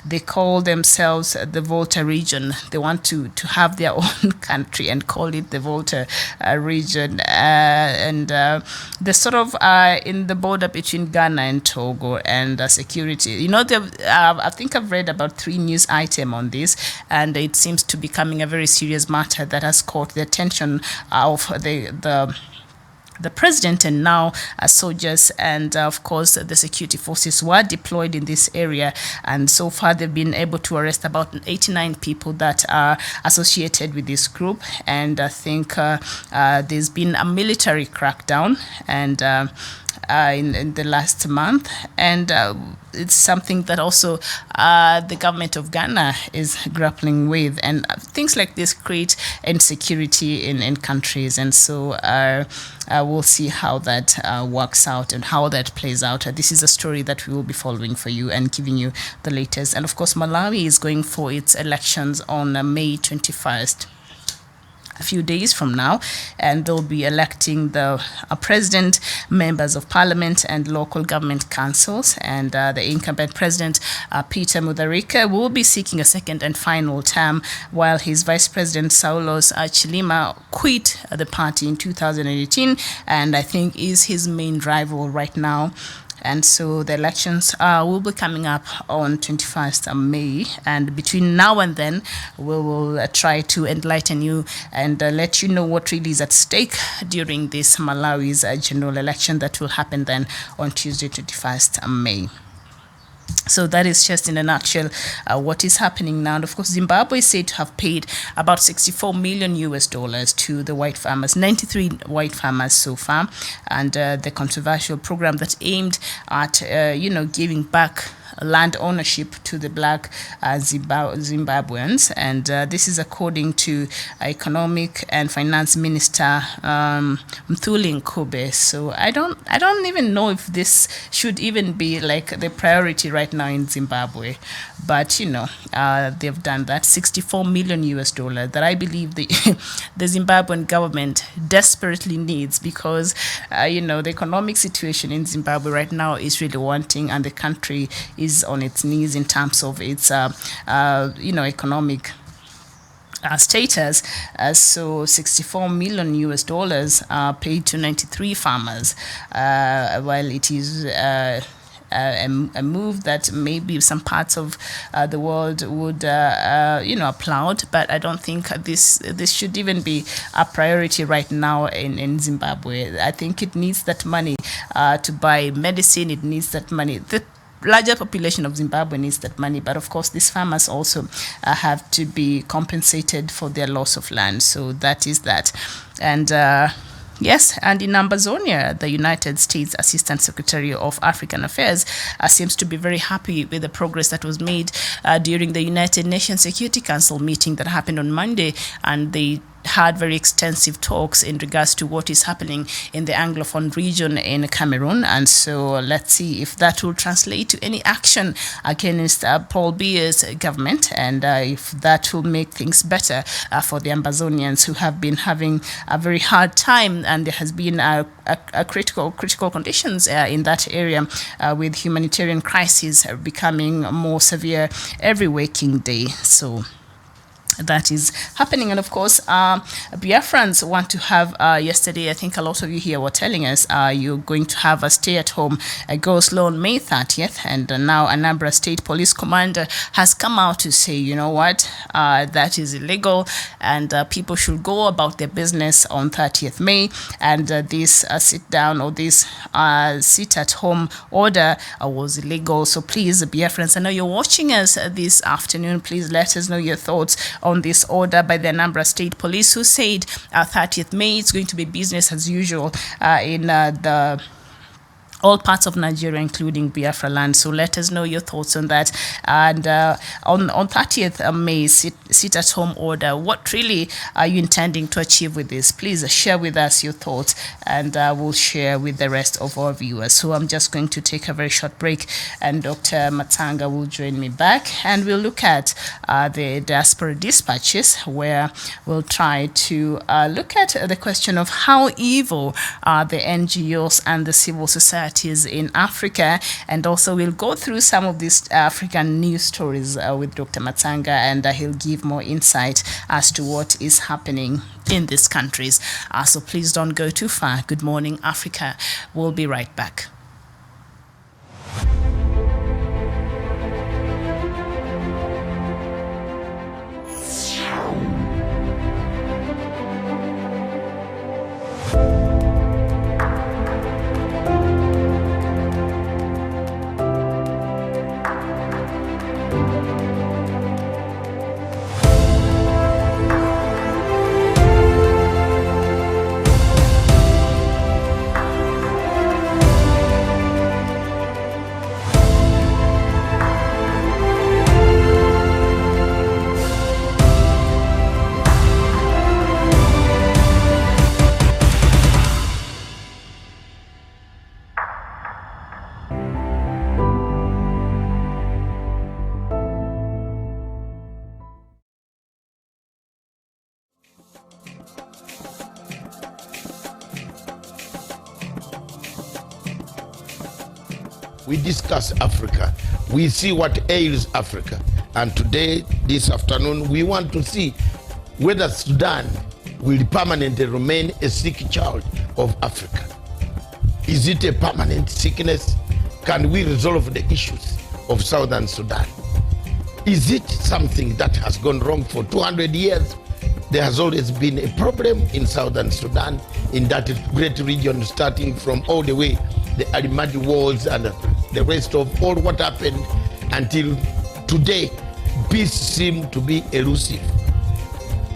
S5: they call themselves the Volta region. They want to have their own country and call it the Volta region. And they're sort of in the border between Ghana and Togo, and security. I think I've read about 3 news items on this, and it seems to be becoming a very serious matter that has caught the attention of the president, and now soldiers and of course the security forces were deployed in this area, and so far they've been able to arrest about 89 people that are associated with this group. And I think there's been a military crackdown and in the last month, and it's something that also the government of Ghana is grappling with, and things like this create insecurity in countries. And so we'll see how that works out and how that plays out. This is a story that we will be following for you and giving you the latest. And of course, Malawi is going for its elections on May 21st. A few days from now, and they'll be electing the president, members of parliament, and local government councils. And the incumbent president, Peter Mutharika, will be seeking a second and final term, while his vice president, Saulos Chilima, quit the party in 2018, and I think is his main rival right now. And so the elections will be coming up on 21st of May. And between now and then, we will try to enlighten you and let you know what really is at stake during this Malawi's general election that will happen then on Tuesday, 21st of May. So that is just in a nutshell what is happening now. And of course, Zimbabwe is said to have paid about $64 million to the white farmers, 93 white farmers so far, and the controversial program that aimed at, giving back land ownership to the black Zimbabweans, and this is according to Economic and Finance Minister Mthuli Nkube. So I don't even know if this should even be like the priority right now in Zimbabwe, but they've done that. $64 million that I believe the the Zimbabwean government desperately needs, because the economic situation in Zimbabwe right now is really wanting, and the country is on its knees in terms of its economic status. So $64 million paid to 93 farmers, while it is a move that maybe some parts of the world would applaud, but I don't think this should even be a priority right now in Zimbabwe. I think it needs that money to buy medicine. It needs that money. The larger population of Zimbabwe needs that money, but of course these farmers also have to be compensated for their loss of land. So that is that. And yes, and in Ambazonia, the United States Assistant Secretary of African Affairs seems to be very happy with the progress that was made during the United Nations Security Council meeting that happened on Monday, and they had very extensive talks in regards to what is happening in the Anglophone region in Cameroon. And so let's see if that will translate to any action against Paul Biya's government, and if that will make things better for the Ambazonians, who have been having a very hard time, and there has been a critical conditions in that area, with humanitarian crises becoming more severe every waking day. So that is happening. And of course, Biafrans want to have, yesterday, I think a lot of you here were telling us, you're going to have a stay-at-home go-slow on May 30th, and now Anambra State Police Commander has come out to say, you know what, that is illegal, and people should go about their business on 30th May, and this sit-down or this sit-at-home order was illegal. So please, Biafrans, I know you're watching us this afternoon, please let us know your thoughts on this order by the Anambra State Police, who said 30th May it's going to be business as usual in all parts of Nigeria, including Biafra land. So let us know your thoughts on that. And on 30th May, sit-at-home order, what really are you intending to achieve with this? Please share with us your thoughts, and we'll share with the rest of our viewers. So I'm just going to take a very short break, and Dr. Matanga will join me back, and we'll look at the Diaspora Dispatches, where we'll try to look at the question of how evil are the NGOs and the civil society in Africa, and also we'll go through some of these African news stories with Dr. Matanga, and he'll give more insight as to what is happening in these countries. So please don't go too far. Good morning, Africa. We'll be right back.
S3: We discuss Africa. We see what ails Africa. And today, this afternoon, we want to see whether Sudan will permanently remain a sick child of Africa. Is it a permanent sickness? Can we resolve the issues of Southern Sudan? Is it something that has gone wrong for 200 years? There has always been a problem in Southern Sudan, in that great region, starting from all the way the Alimadi Wars and the rest of all what happened until today, peace seems to be elusive.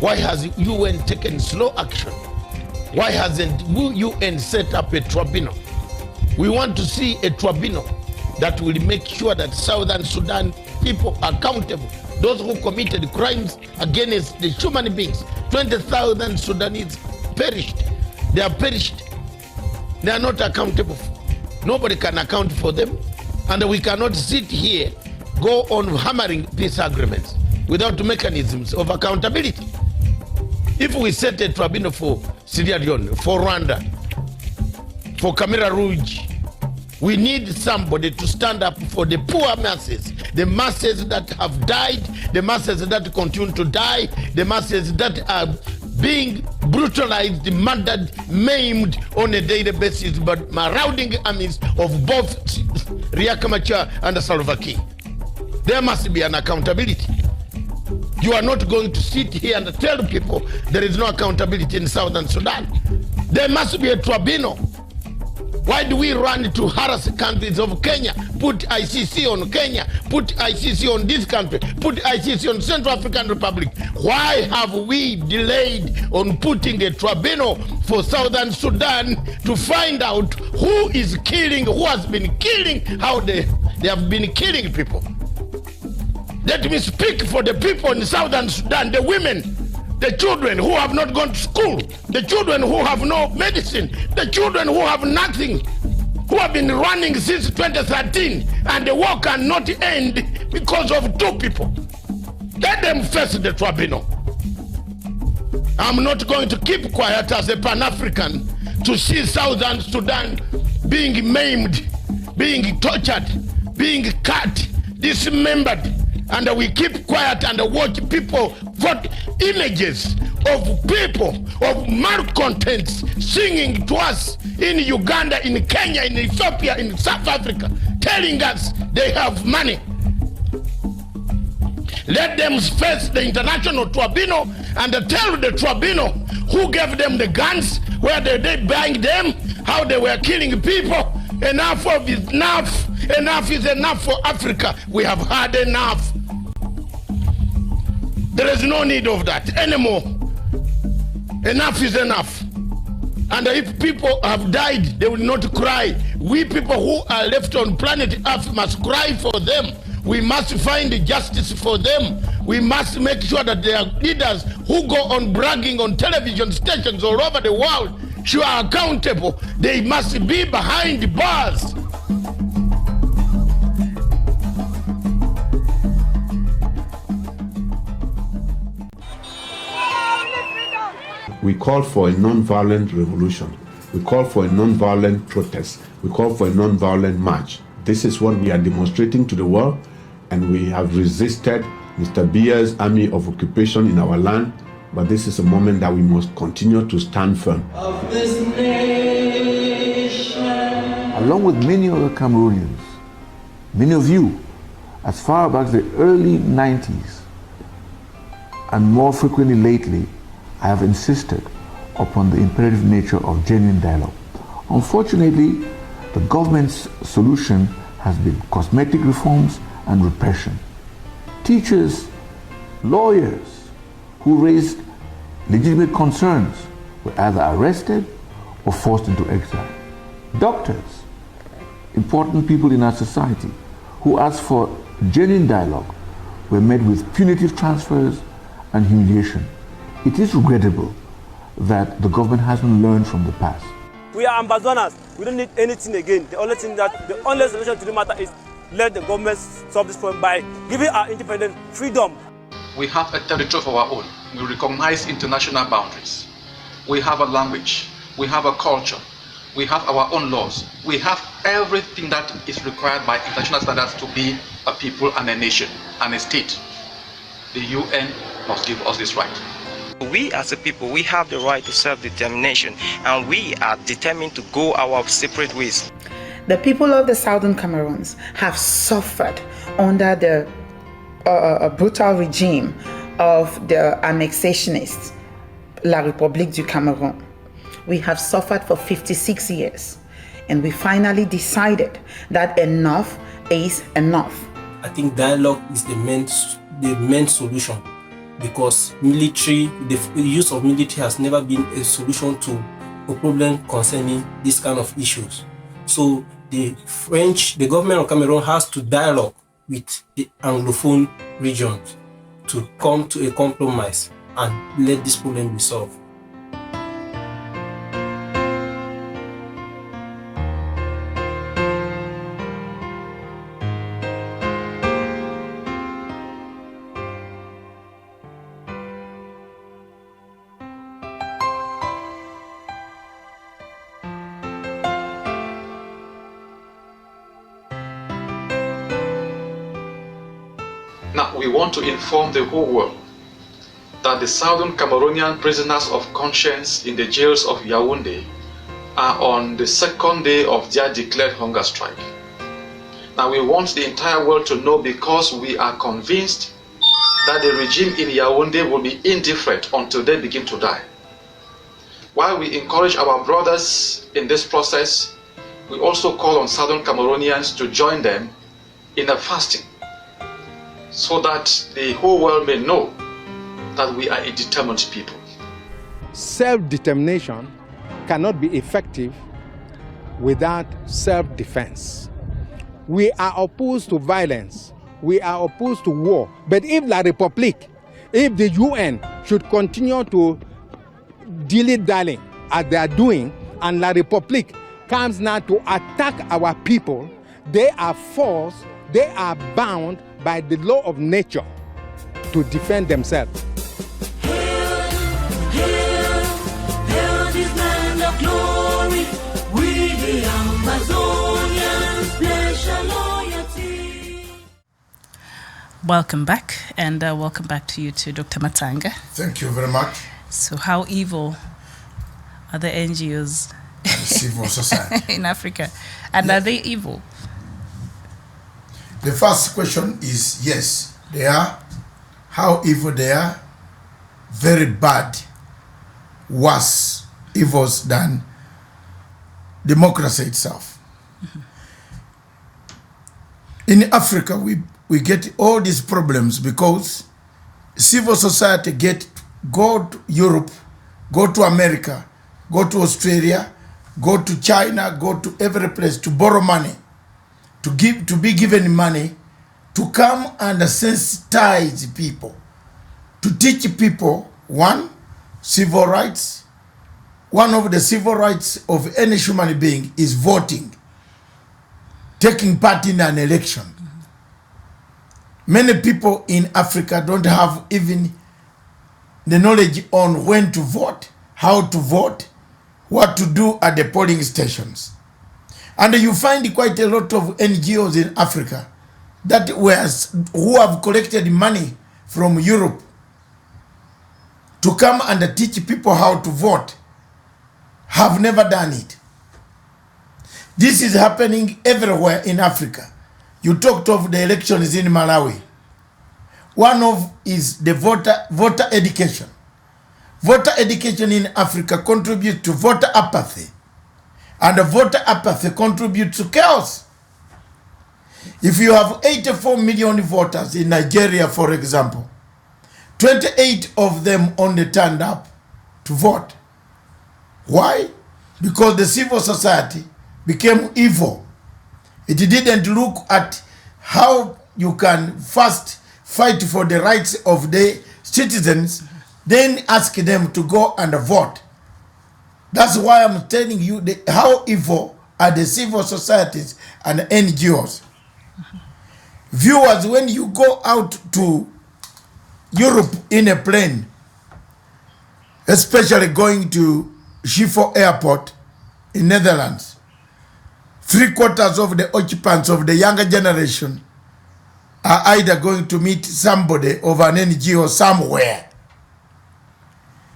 S3: Why has UN taken slow action? Why hasn't UN set up a tribunal? We want to see a tribunal that will make sure that Southern Sudan people are accountable. Those who committed crimes against the human beings. 20,000 Sudanese perished. They are perished. They are not accountable. Nobody can account for them. And we cannot sit here, go on hammering peace agreements without mechanisms of accountability. If we set a tribunal for Sierra Leone, for Rwanda, for Camera Rouge, we need somebody to stand up for the poor masses, the masses that have died, the masses that continue to die, the masses that are being brutalized, murdered, maimed on a daily basis by marauding armies of both Riek Machar and Salva Kiir. There must be an accountability. You are not going to sit here and tell people there is no accountability in Southern Sudan. There must be a tribunal. Why do we run to harass countries of Kenya, put ICC on Kenya, put ICC on this country, put ICC on Central African Republic? Why have we delayed on putting a tribunal for Southern Sudan to find out who is killing, who has been killing, how they have been killing people? Let me speak for the people in Southern Sudan, the women, the children who have not gone to school, the children who have no medicine, the children who have nothing, who have been running since 2013, and the war cannot end because of two people. Let them face the tribunal. I'm not going to keep quiet as a Pan-African to see Southern Sudan being maimed, being tortured, being cut, dismembered, and we keep quiet and watch people put images of people, of malcontents singing to us in Uganda, in Kenya, in Ethiopia, in South Africa, telling us they have money. Let them face the international tribunal and tell the tribunal who gave them the guns, where they buying them, how they were killing people. Enough of is enough. Enough is enough for Africa. We have had enough. There is no need of that anymore. Enough is enough. And if people have died, they will not cry. We people who are left on planet Earth must cry for them. We must find justice for them. We must make sure that there are leaders who go on bragging on television stations all over the world, who are accountable. They must be behind bars.
S6: We call for a non-violent revolution. We call for a non-violent protest. We call for a non-violent march. This is what we are demonstrating to the world, and we have resisted Mr. Biya's army of occupation in our land, but this is a moment that we must continue to stand firm.
S7: Of this nation.
S8: Along with many other Cameroonians, many of you, as far back as the early 90s, and more frequently lately, I have insisted upon the imperative nature of genuine dialogue. Unfortunately, the government's solution has been cosmetic reforms and repression. Teachers, lawyers who raised legitimate concerns were either arrested or forced into exile. Doctors, important people in our society who asked for genuine dialogue, were met with punitive transfers and humiliation. It is regrettable that the government hasn't learned from the past.
S9: We are ambassadors. We don't need anything again. The only solution to the matter is let the government solve this problem by giving our independent freedom.
S10: We have a territory of our own. We recognize international boundaries. We have a language. We have a culture. We have our own laws. We have everything that is required by international standards to be a people and a nation and a state. The UN must give us this right.
S11: We as a people, we have the right to self-determination, and we are determined to go our separate ways.
S12: The people of the Southern Cameroons have suffered under the brutal regime of the annexationists, La République du Cameroun. We have suffered for 56 years, and we finally decided that enough is enough.
S13: I think dialogue is the main solution, because military, the use of military has never been a solution to a problem concerning this kind of issues. So the government of Cameroon has to dialogue with the Anglophone regions to come to a compromise and let this problem be solved.
S10: Now, we want to inform the whole world that the Southern Cameroonian prisoners of conscience in the jails of Yaoundé are on the second day of their declared hunger strike. Now, we want the entire world to know, because we are convinced that the regime in Yaoundé will be indifferent until they begin to die. While we encourage our brothers in this process, we also call on Southern Cameroonians to join them in a fasting, so that the whole world may know that we are a determined people.
S14: Self-determination cannot be effective without self-defense. We are opposed to violence. We are opposed to war. But if La République, if the UN should continue to dilly-dally as they are doing, and La République comes now to attack our people, they are forced, they are bound by the law of nature to defend themselves.
S7: Hail this land of glory, we the Amazonians pledge our loyalty.
S5: Welcome back, and welcome back to you too, Dr. Matanga.
S4: Thank you very much.
S5: So how evil are the NGOs
S4: Civil society
S5: in Africa? And are they evil?
S4: The first question is, yes, they are. How evil they are? Very bad, worse evils than democracy itself. Mm-hmm. In Africa, we get all these problems because civil society go to Europe, go to America, go to Australia, go to China, go to every place to borrow money, to be given money, to come and sensitize people, to teach people, one, civil rights. One of the civil rights of any human being is voting, taking part in an election. Many people in Africa don't have even the knowledge on when to vote, how to vote, what to do at the polling stations. And you find quite a lot of NGOs in Africa who have collected money from Europe to come and teach people how to vote, have never done it. This is happening everywhere in Africa. You talked of the elections in Malawi. One of is the voter education. Voter education in Africa contributes to voter apathy. And the voter apathy contributes to chaos. If you have 84 million voters in Nigeria, for example, 28 of them only turned up to vote. Why? Because the civil society became evil. It didn't look at how you can first fight for the rights of the citizens, then ask them to go and vote. That's why I'm telling you how evil are the civil societies and NGOs. Viewers, when you go out to Europe in a plane, especially going to Schiphol Airport in Netherlands, 3/4 of the occupants of the younger generation are either going to meet somebody of an NGO somewhere.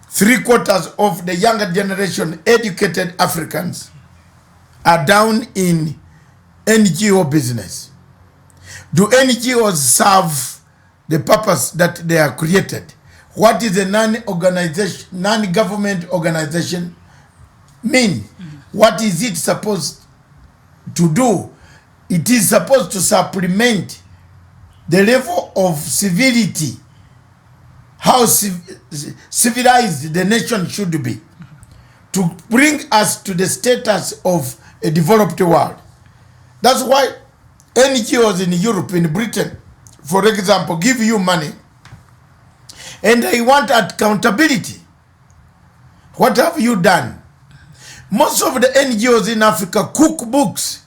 S4: 3/4 of the younger generation, educated Africans, are down in NGO business. Do NGOs serve the purpose that they are created? What is a non-government organization mean? What is it supposed to do? It is supposed to supplement the level of civility, how civilized the nation should be, to bring us to the status of a developed world. That's why NGOs in Europe, in Britain, for example, give you money and they want accountability. What have you done? Most of the NGOs in Africa cook books.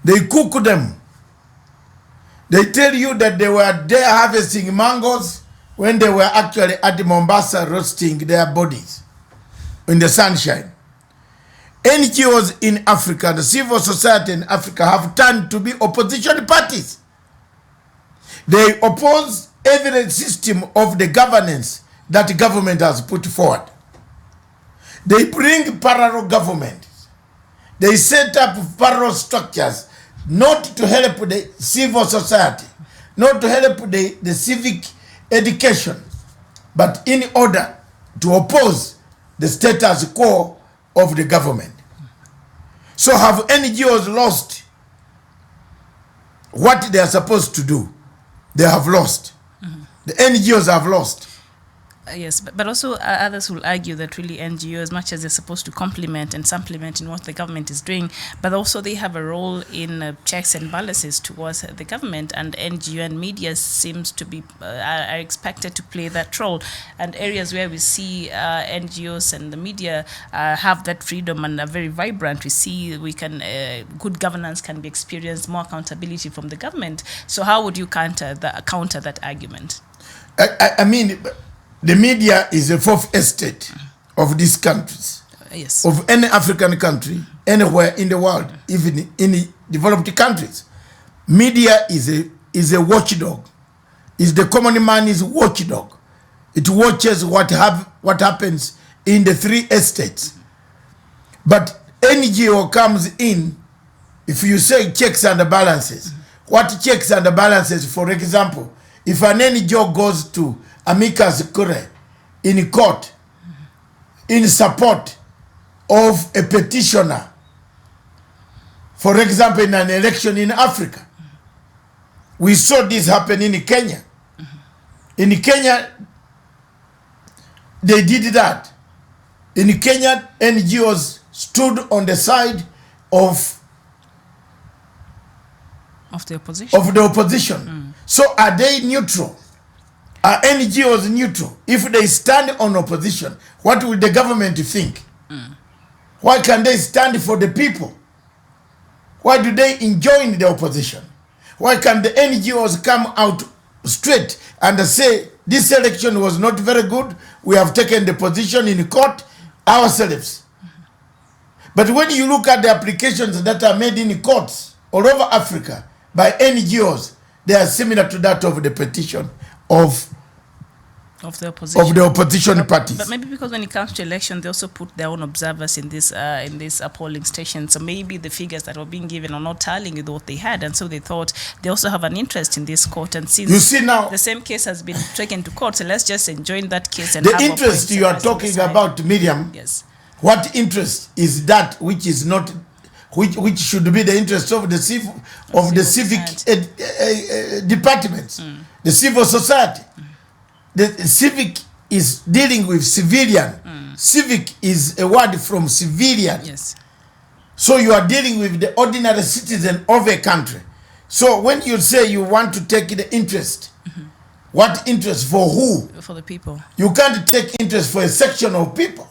S4: They cook them. They tell you that they were there harvesting mangoes when they were actually at Mombasa roasting their bodies in the sunshine. NGOs in Africa, the civil society in Africa, have turned to be opposition parties. They oppose every system of the governance that the government has put forward. They bring parallel governments. They set up parallel structures, not to help the civil society, not to help the civic education, but in order to oppose the status quo of the government. So have NGOs lost what they are supposed to do? They have lost. The NGOs have lost.
S5: Yes, but also others will argue that really NGOs, as much as they're supposed to complement and supplement in what the government is doing, but also they have a role in checks and balances towards the government, and NGO and media seems to be are expected to play that role. And areas where we see NGOs and the media have that freedom and are very vibrant, we see good governance can be experienced, more accountability from the government. So how would you counter that argument?
S4: I mean, the media is the fourth estate of these countries,
S5: yes,
S4: of any African country, anywhere in the world, even in developed countries. Media is a watchdog. Is the common man's watchdog. It watches what happens in the three estates. But NGO comes in, if you say checks and balances. What checks and balances? For example, if an NGO goes to amicus curiae in court in support of a petitioner, for example, in an election in Africa. We saw this happen in Kenya. In Kenya, they did that. In Kenya, NGOs stood on the side of
S5: the opposition.
S4: So are they neutral? Are NGOs neutral? If they stand on opposition, what will the government think? Why can they stand for the people? Why do they join the opposition? Why can the NGOs come out straight and say, this election was not very good, we have taken the position in court ourselves? But when you look at the applications that are made in courts all over Africa by NGOs, they are similar to that of the petition of the opposition parties.
S5: But maybe because when it comes to election, they also put their own observers in this polling station. So maybe the figures that were being given are not tallying with what they had, and so they thought they also have an interest in this court. And since
S4: you see now
S5: the same case has been taken to court, so let's just enjoin that case. And
S4: the interest you are talking about, Miriam.
S5: Yes.
S4: What interest is that which is not, which should be the interest of the civic departments, the civil society? The civic is dealing with civilian. Civic is a word from civilian.
S5: Yes.
S4: So you are dealing with the ordinary citizen of a country. So when you say you want to take the interest, what interest for who?
S5: For the people.
S4: You can't take interest for a section of people.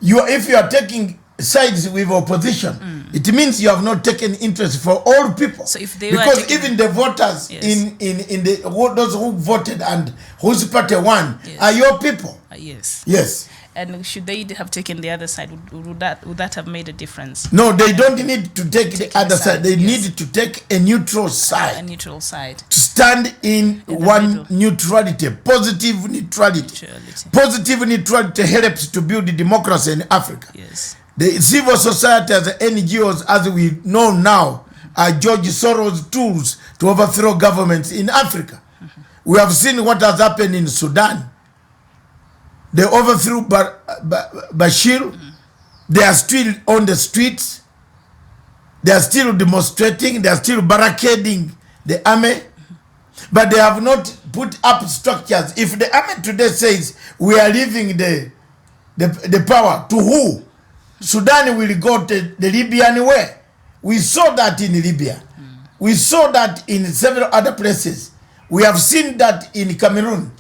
S4: If you are taking sides with opposition, it means you have not taken interest for all people.
S5: So if they
S4: because even the voters in those who voted and whose party won are your people.
S5: Yes.
S4: Yes.
S5: And should they have taken the other side, would that have made a difference?
S4: No, they don't need to take the other side. They need to take a neutral side.
S5: A neutral side.
S4: To stand in one neutrality, positive neutrality. Positive neutrality helps to build democracy in Africa.
S5: Yes.
S4: The civil society as the NGOs, as we know now, are George Soros' tools to overthrow governments in Africa. We have seen what has happened in Sudan. They overthrew Bashir. They are still on the streets. They are still demonstrating. They are still barricading the army, but they have not put up structures. If the army today says we are leaving the power, to who? Sudan will go to the Libyan way. We saw that in Libya. We saw that in several other places. We have seen that in Cameroon.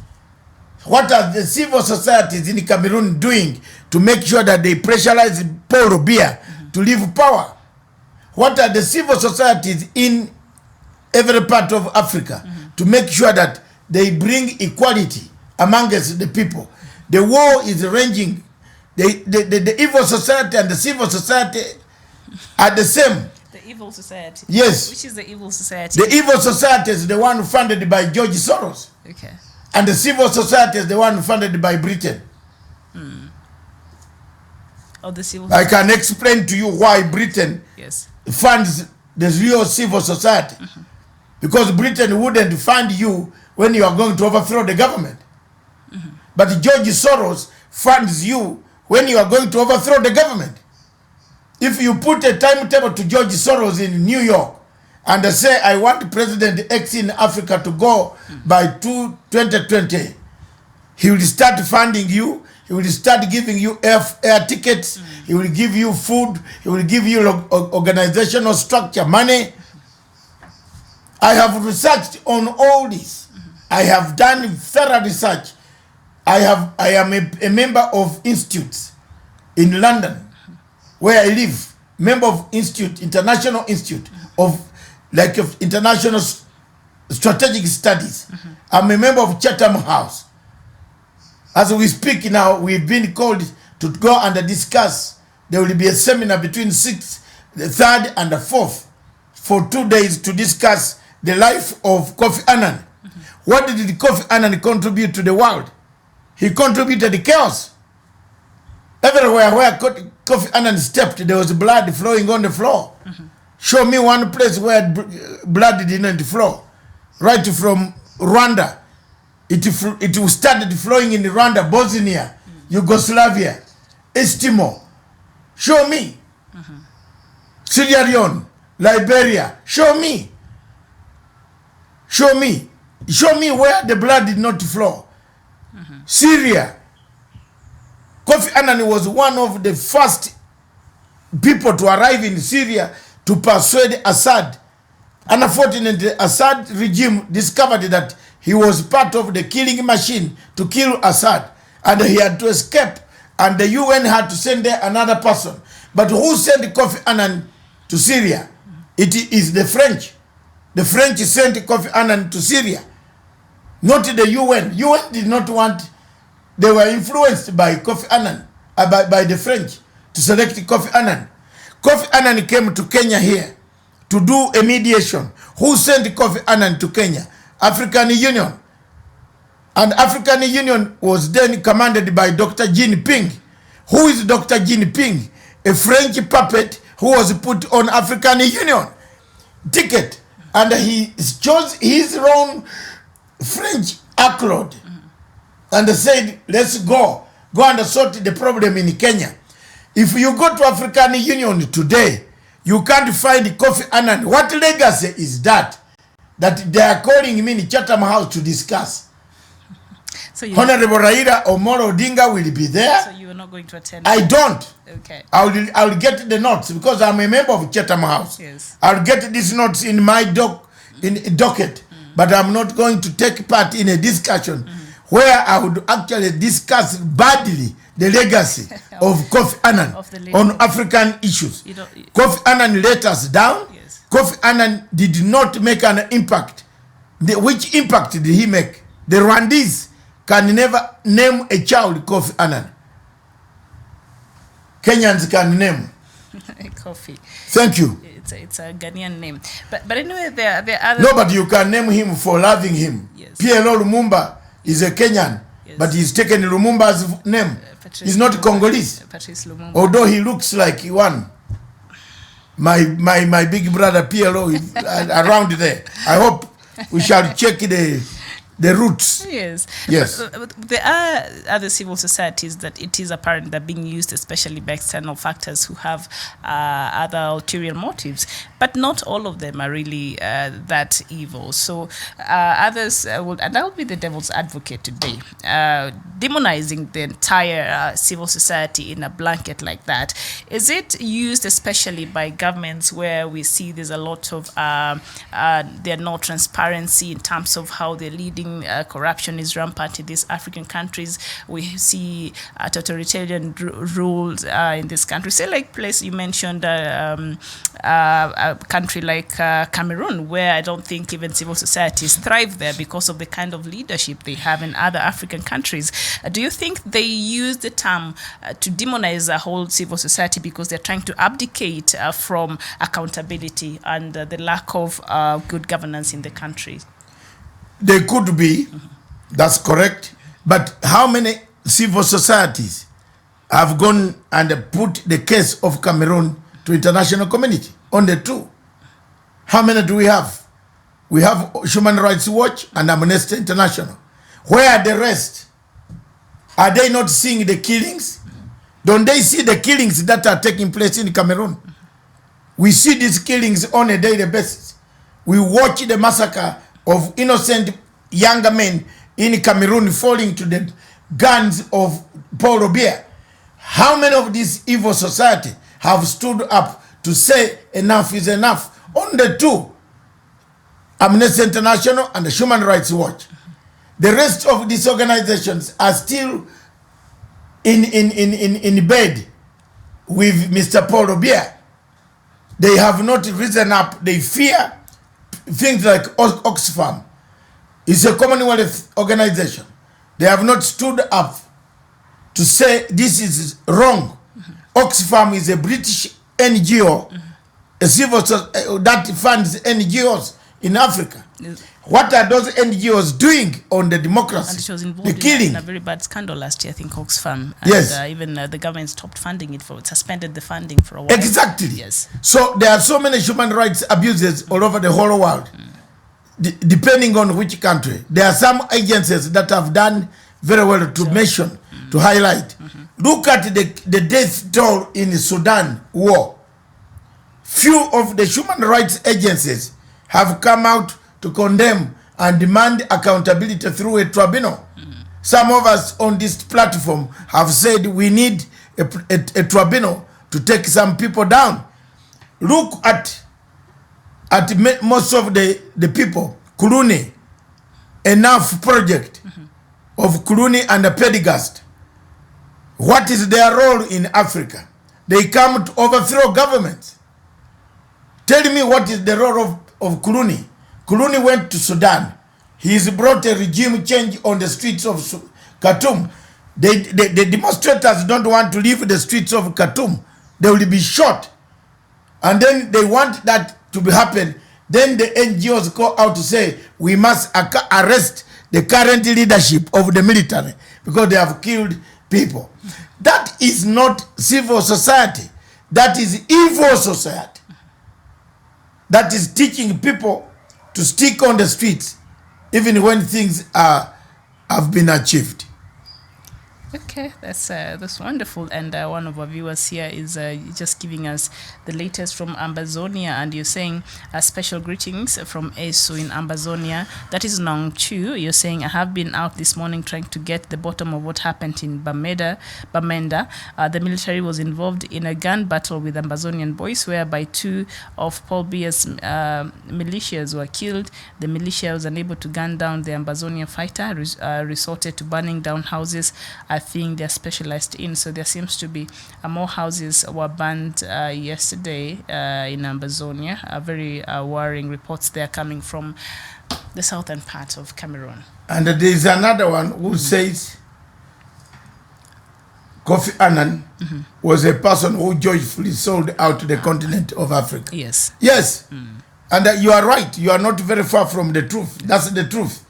S4: What are the civil societies in Cameroon doing to make sure that they pressurize Paul Biya to leave power? What are the civil societies in every part of Africa to make sure that they bring equality amongst the people? The war is ranging. The evil society and the civil society are the same.
S5: The evil society.
S4: Yes.
S5: Which is the evil society?
S4: The evil society is the one funded by George Soros.
S5: Okay.
S4: And the civil society is the one funded by Britain.
S5: Or the civil
S4: I can explain to you why Britain
S5: Yes.
S4: funds the real civil society. Because Britain wouldn't fund you when you are going to overthrow the government. But George Soros funds you when you are going to overthrow the government. If you put a timetable to George Soros in New York and say, I want President X in Africa to go by 2020, he will start funding you. He will start giving you air tickets. He will give you food. He will give you organizational structure, money. I have researched on all this. I have done thorough research. I am a member of institutes in London, where I live. Member of institute, international institute of international strategic studies. I'm a member of Chatham House. As we speak now, we've been called to go and discuss. There will be a seminar between the 3rd and the 4th for 2 days to discuss the life of Kofi Annan. What did Kofi Annan contribute to the world? He contributed the chaos. Everywhere where Kofi Annan stepped, there was blood flowing on the floor. Show me one place where blood didn't flow. Right from Rwanda. It started flowing in Rwanda, Bosnia, Yugoslavia, East Timor. Show me. Sierra Leone, Liberia. Show me. Show me. Show me where the blood did not flow. Syria. Kofi Annan was one of the first people to arrive in Syria to persuade Assad. Unfortunately, the Assad regime discovered that he was part of the killing machine to kill Assad, and he had to escape, and the UN had to send there another person. But who sent Kofi Annan to Syria? It is the French. The French sent Kofi Annan to Syria, not the UN. UN did not want. They were influenced by Kofi Annan, by the French, to select Kofi Annan. Kofi Annan came to Kenya here to do a mediation. Who sent Kofi Annan to Kenya? African Union. And African Union was then commanded by Dr. Jean Ping. Who is Dr. Jean Ping? A French puppet who was put on African Union ticket. And he chose his own French accolade. And they said, let's go and sort the problem in Kenya. If you go to African Union today, you can't find Kofi Annan. What legacy is that? That they are calling me in Chatham House to discuss.
S5: So
S4: Honorable Raila Omolo Odinga will be there.
S5: So you are not going to attend?
S4: I don't.
S5: Okay.
S4: I'll get the notes because I'm a member of Chatham House.
S5: Yes.
S4: I'll get these notes in my docket, but I'm not going to take part in a discussion where I would actually discuss badly the legacy of Kofi Annan on African issues. Kofi Annan let us down. Yes. Kofi Annan did not make an impact. Which impact did he make? The Rwandese can never name a child Kofi Annan. Kenyans can name.
S5: Kofi.
S4: Thank you.
S5: It's a Ghanaian name. But anyway, there are other...
S4: No, but you can name him for loving him. Yes. PLO Lumumba is a Kenyan, but he's taken Lumumba's name. He's not Congolese.
S5: Patrice Lumumba.
S4: Although he looks like one. My big brother PLO is around there. I hope we shall check the the roots.
S5: Yes.
S4: Yes.
S5: But there are other civil societies that it is apparent that are being used, especially by external factors who have other ulterior motives. But not all of them are really that evil. So others would, and that would be the devil's advocate today, demonizing the entire civil society in a blanket like that. Is it used especially by governments where we see there's a lot of there's no transparency in terms of how they're leading? Corruption is rampant in these African countries. We see totalitarian rules in this country. Say, like place you mentioned, a country like Cameroon, where I don't think even civil societies thrive there because of the kind of leadership they have in other African countries. Do you think they use the term to demonize a whole civil society because they're trying to abdicate from accountability and the lack of good governance in the country?
S4: They could be, that's correct. But how many civil societies have gone and put the case of Cameroon to international community? Only two. How many do we have? We have Human Rights Watch and Amnesty International. Where are the rest? Are they not seeing the killings? Don't they see the killings that are taking place in Cameroon? We see these killings on a daily basis. We watch the massacre of innocent younger men in Cameroon falling to the guns of Paul Robert. How many of these evil society have stood up to say enough is enough? Only two, Amnesty International and the Human Rights Watch. The rest of these organizations are still in bed with Mr. Paul Robert. They have not risen up. They fear things like Oxfam. It's a Commonwealth organization. They have not stood up to say this is wrong. Oxfam is a British NGO, a civil that funds NGOs in Africa.
S5: Yes.
S4: What are those NGOs doing on the democracy?
S5: And it was involved
S4: the killing.
S5: in a very bad scandal last year, I think, Oxfam. And,
S4: yes.
S5: Even the government stopped funding it, suspended the funding for a while.
S4: Exactly.
S5: Yes.
S4: So there are so many human rights abuses all over the whole world, depending on which country. There are some agencies that have done very well to mention, to highlight. Look at the death toll in the Sudan war. Few of the human rights agencies have come out to condemn and demand accountability through a tribunal. Some of us on this platform have said we need a tribunal to take some people down. Look at most of the people. Kuluni, enough project of Kuluni and the Pedigast. What is their role in Africa? They come to overthrow governments. Tell me what is the role of Kuluni. Kuluni went to Sudan. He's brought a regime change on the streets of Khartoum. The demonstrators don't want to leave the streets of Khartoum. They will be shot. And then they want that to happen. Then the NGOs go out to say, we must arrest the current leadership of the military because they have killed people. That is not civil society. That is evil society. That is teaching people to stick on the streets even when things have been achieved.
S5: Okay, that's wonderful. And one of our viewers here is just giving us the latest from Ambazonia, and you're saying special greetings from ESO in Ambazonia. That is Nong Chu. You're saying, I have been out this morning trying to get the bottom of what happened in Bamenda. The military was involved in a gun battle with Ambazonian boys, whereby 2 of Paul Biya's militias were killed. The militia was unable to gun down the Ambazonian fighter, resorted to burning down houses I think they're specialized in. So there seems to be more houses were burned yesterday in Ambazonia. Very worrying reports there coming from the southern part of Cameroon.
S4: And there is another one who says Kofi Annan was a person who joyfully sold out to the continent of Africa.
S5: Yes.
S4: Yes. And you are right. You are not very far from the truth. That's the truth.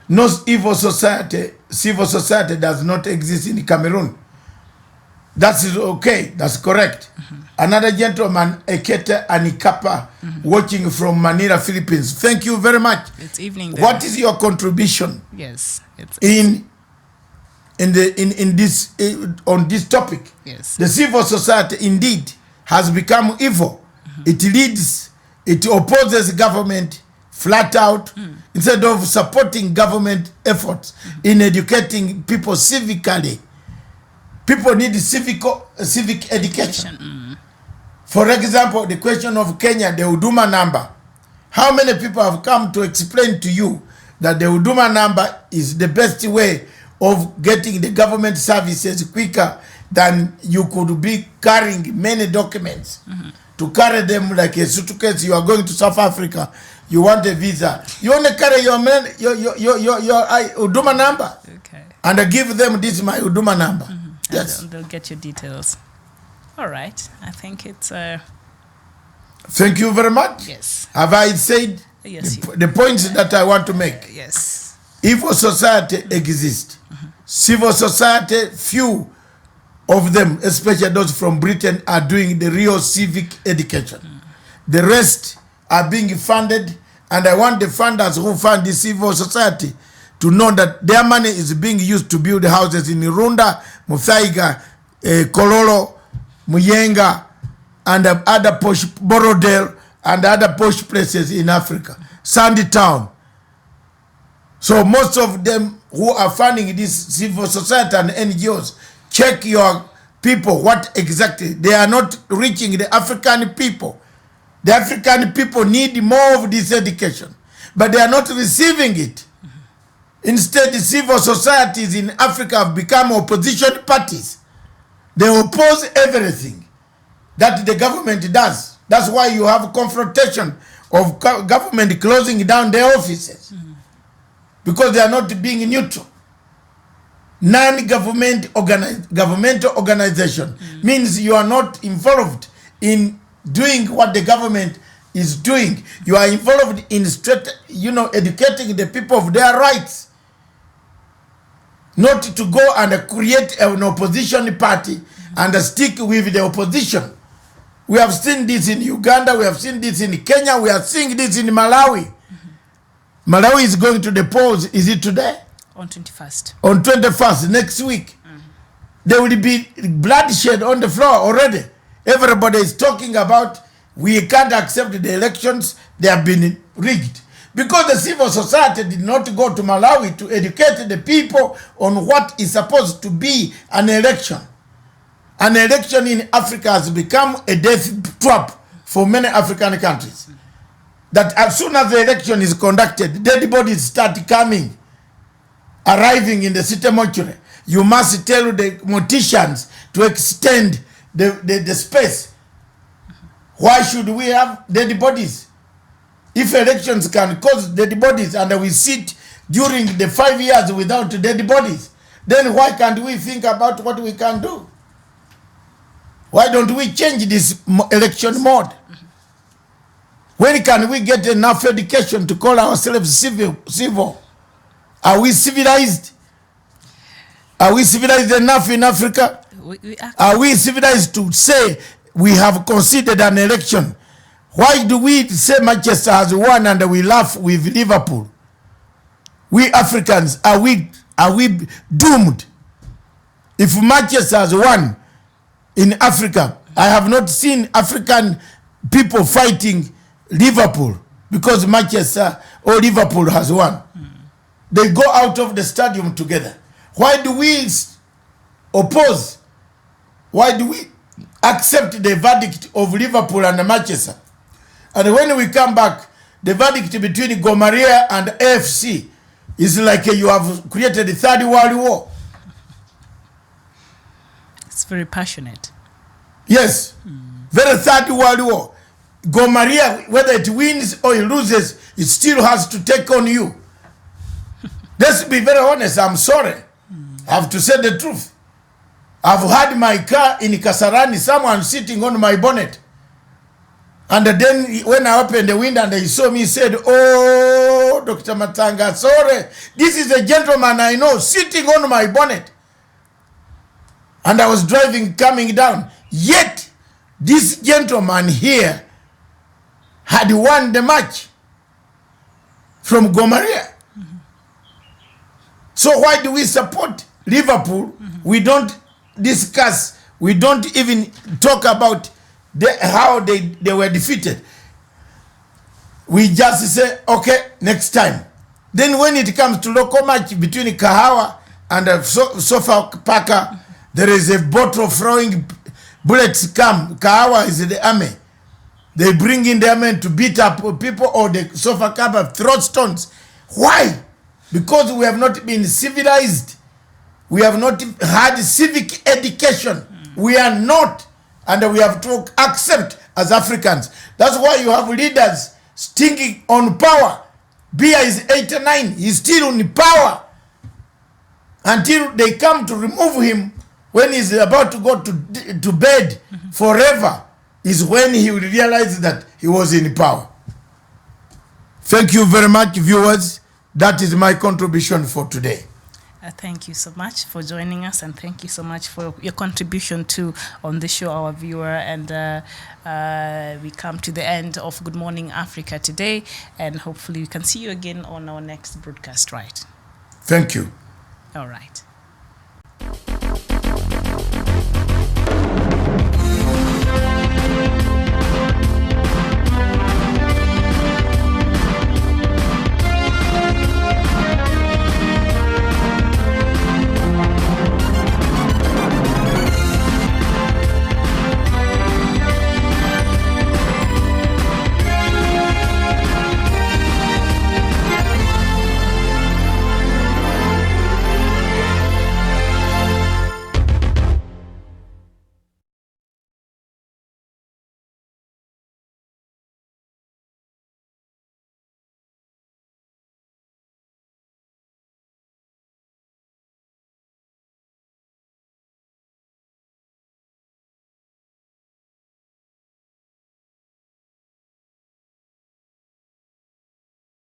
S4: No evil society, civil society does not exist in Cameroon. That is okay. That's correct. Another gentleman, Ekete Anikapa, watching from Manila, Philippines. Thank you very much.
S5: It's evening there.
S4: What is your contribution?
S5: Yes, it's
S4: in this on this topic?
S5: Yes.
S4: The civil society indeed has become evil. It leads, it opposes government flat out instead of supporting government efforts in educating people civically. People need civic education. For example, the question of Kenya, the Huduma number. How many people have come to explain to you that the Huduma number is the best way of getting the government services quicker than you could be carrying many documents? To carry them like a suitcase. You are going to South Africa, you want a visa, you want to carry your Huduma number, and I give them this my Huduma number. Yes,
S5: they'll get your details. All right, I think it's.
S4: Thank you very much.
S5: Yes.
S4: Have I said
S5: Yes,
S4: the points that I want to make?
S5: Yes.
S4: Evil society exists. Civil society, few of them, especially those from Britain, are doing the real civic education. The rest are being funded, and I want the funders who fund the civil society to know that their money is being used to build houses in Runda, Muthaiga, Kololo, Muyenga, and other posh, Borodale, and other posh places in Africa, Sandy Town. So most of them who are funding this civil society and NGOs, check your people, what exactly. They are not reaching the African people. The African people need more of this education, but they are not receiving it. Instead, the civil societies in Africa have become opposition parties. They oppose everything that the government does. That's why you have confrontation of government closing down their offices, because they are not being neutral. Non-governmental organization means you are not involved in doing what the government is doing. You are involved in educating the people of their rights. Not to go and create an opposition party and stick with the opposition. We have seen this in Uganda, we have seen this in Kenya, we are seeing this in Malawi. Malawi is going to the polls, is it today?
S5: On 21st.
S4: On 21st, next week. There will be bloodshed on the floor already. Everybody is talking about we can't accept the elections, they have been rigged. Because the civil society did not go to Malawi to educate the people on what is supposed to be an election. An election in Africa has become a death trap for many African countries. That as soon as the election is conducted, dead bodies start coming, arriving in the city mortuary. You must tell the morticians to extend the space. Why should we have dead bodies? If elections can cause dead bodies and we sit during the 5 years without dead bodies, then why can't we think about what we can do? Why don't we change this election mode? When can we get enough education to call ourselves civil? Are we civilized? Are we civilized enough in Africa? Are we civilized to say we have considered an election? Why do we say Manchester has won and we laugh with Liverpool? We Africans, are we doomed? If Manchester has won in Africa, I have not seen African people fighting Liverpool because Manchester or Liverpool has won. They go out of the stadium together. Why do we oppose? Why do we accept the verdict of Liverpool and Manchester? And when we come back, the verdict between Gomaria and AFC is like you have created the Third World War.
S5: It's very passionate.
S4: Yes, very Third World War. Gomaria, whether it wins or it loses, it still has to take on you. Let's be very honest, I'm sorry. I have to say the truth. I've had my car in Kasarani, someone sitting on my bonnet. And then when I opened the window and he saw me, he said, "Oh, Dr. Matanga, sorry. This is a gentleman I know sitting on my bonnet." And I was driving, coming down. Yet, this gentleman here had won the match from Gomaria. So why do we support Liverpool? We don't discuss, we don't even talk about how they were defeated. We just say, okay, next time. Then when it comes to local match between Kahawa and Sofapaka, there is a bottle throwing bullets come. Kahawa is the army. They bring in their men to beat up people, or the Sofapaka throw stones. Why? Because we have not been civilized. We have not had civic education. We are not, and we have to accept as Africans. That's why you have leaders stinking on power. Biya is 89, he's still on power until they come to remove him when he's about to go to bed forever, is when he will realize that he was in power. Thank you very much, viewers. That is my contribution for today.
S5: Thank you so much for joining us, and thank you so much for your contribution to on the show, our viewer. And we come to the end of Good Morning Africa today, and hopefully we can see you again on our next broadcast, right?
S4: Thank you.
S5: All right.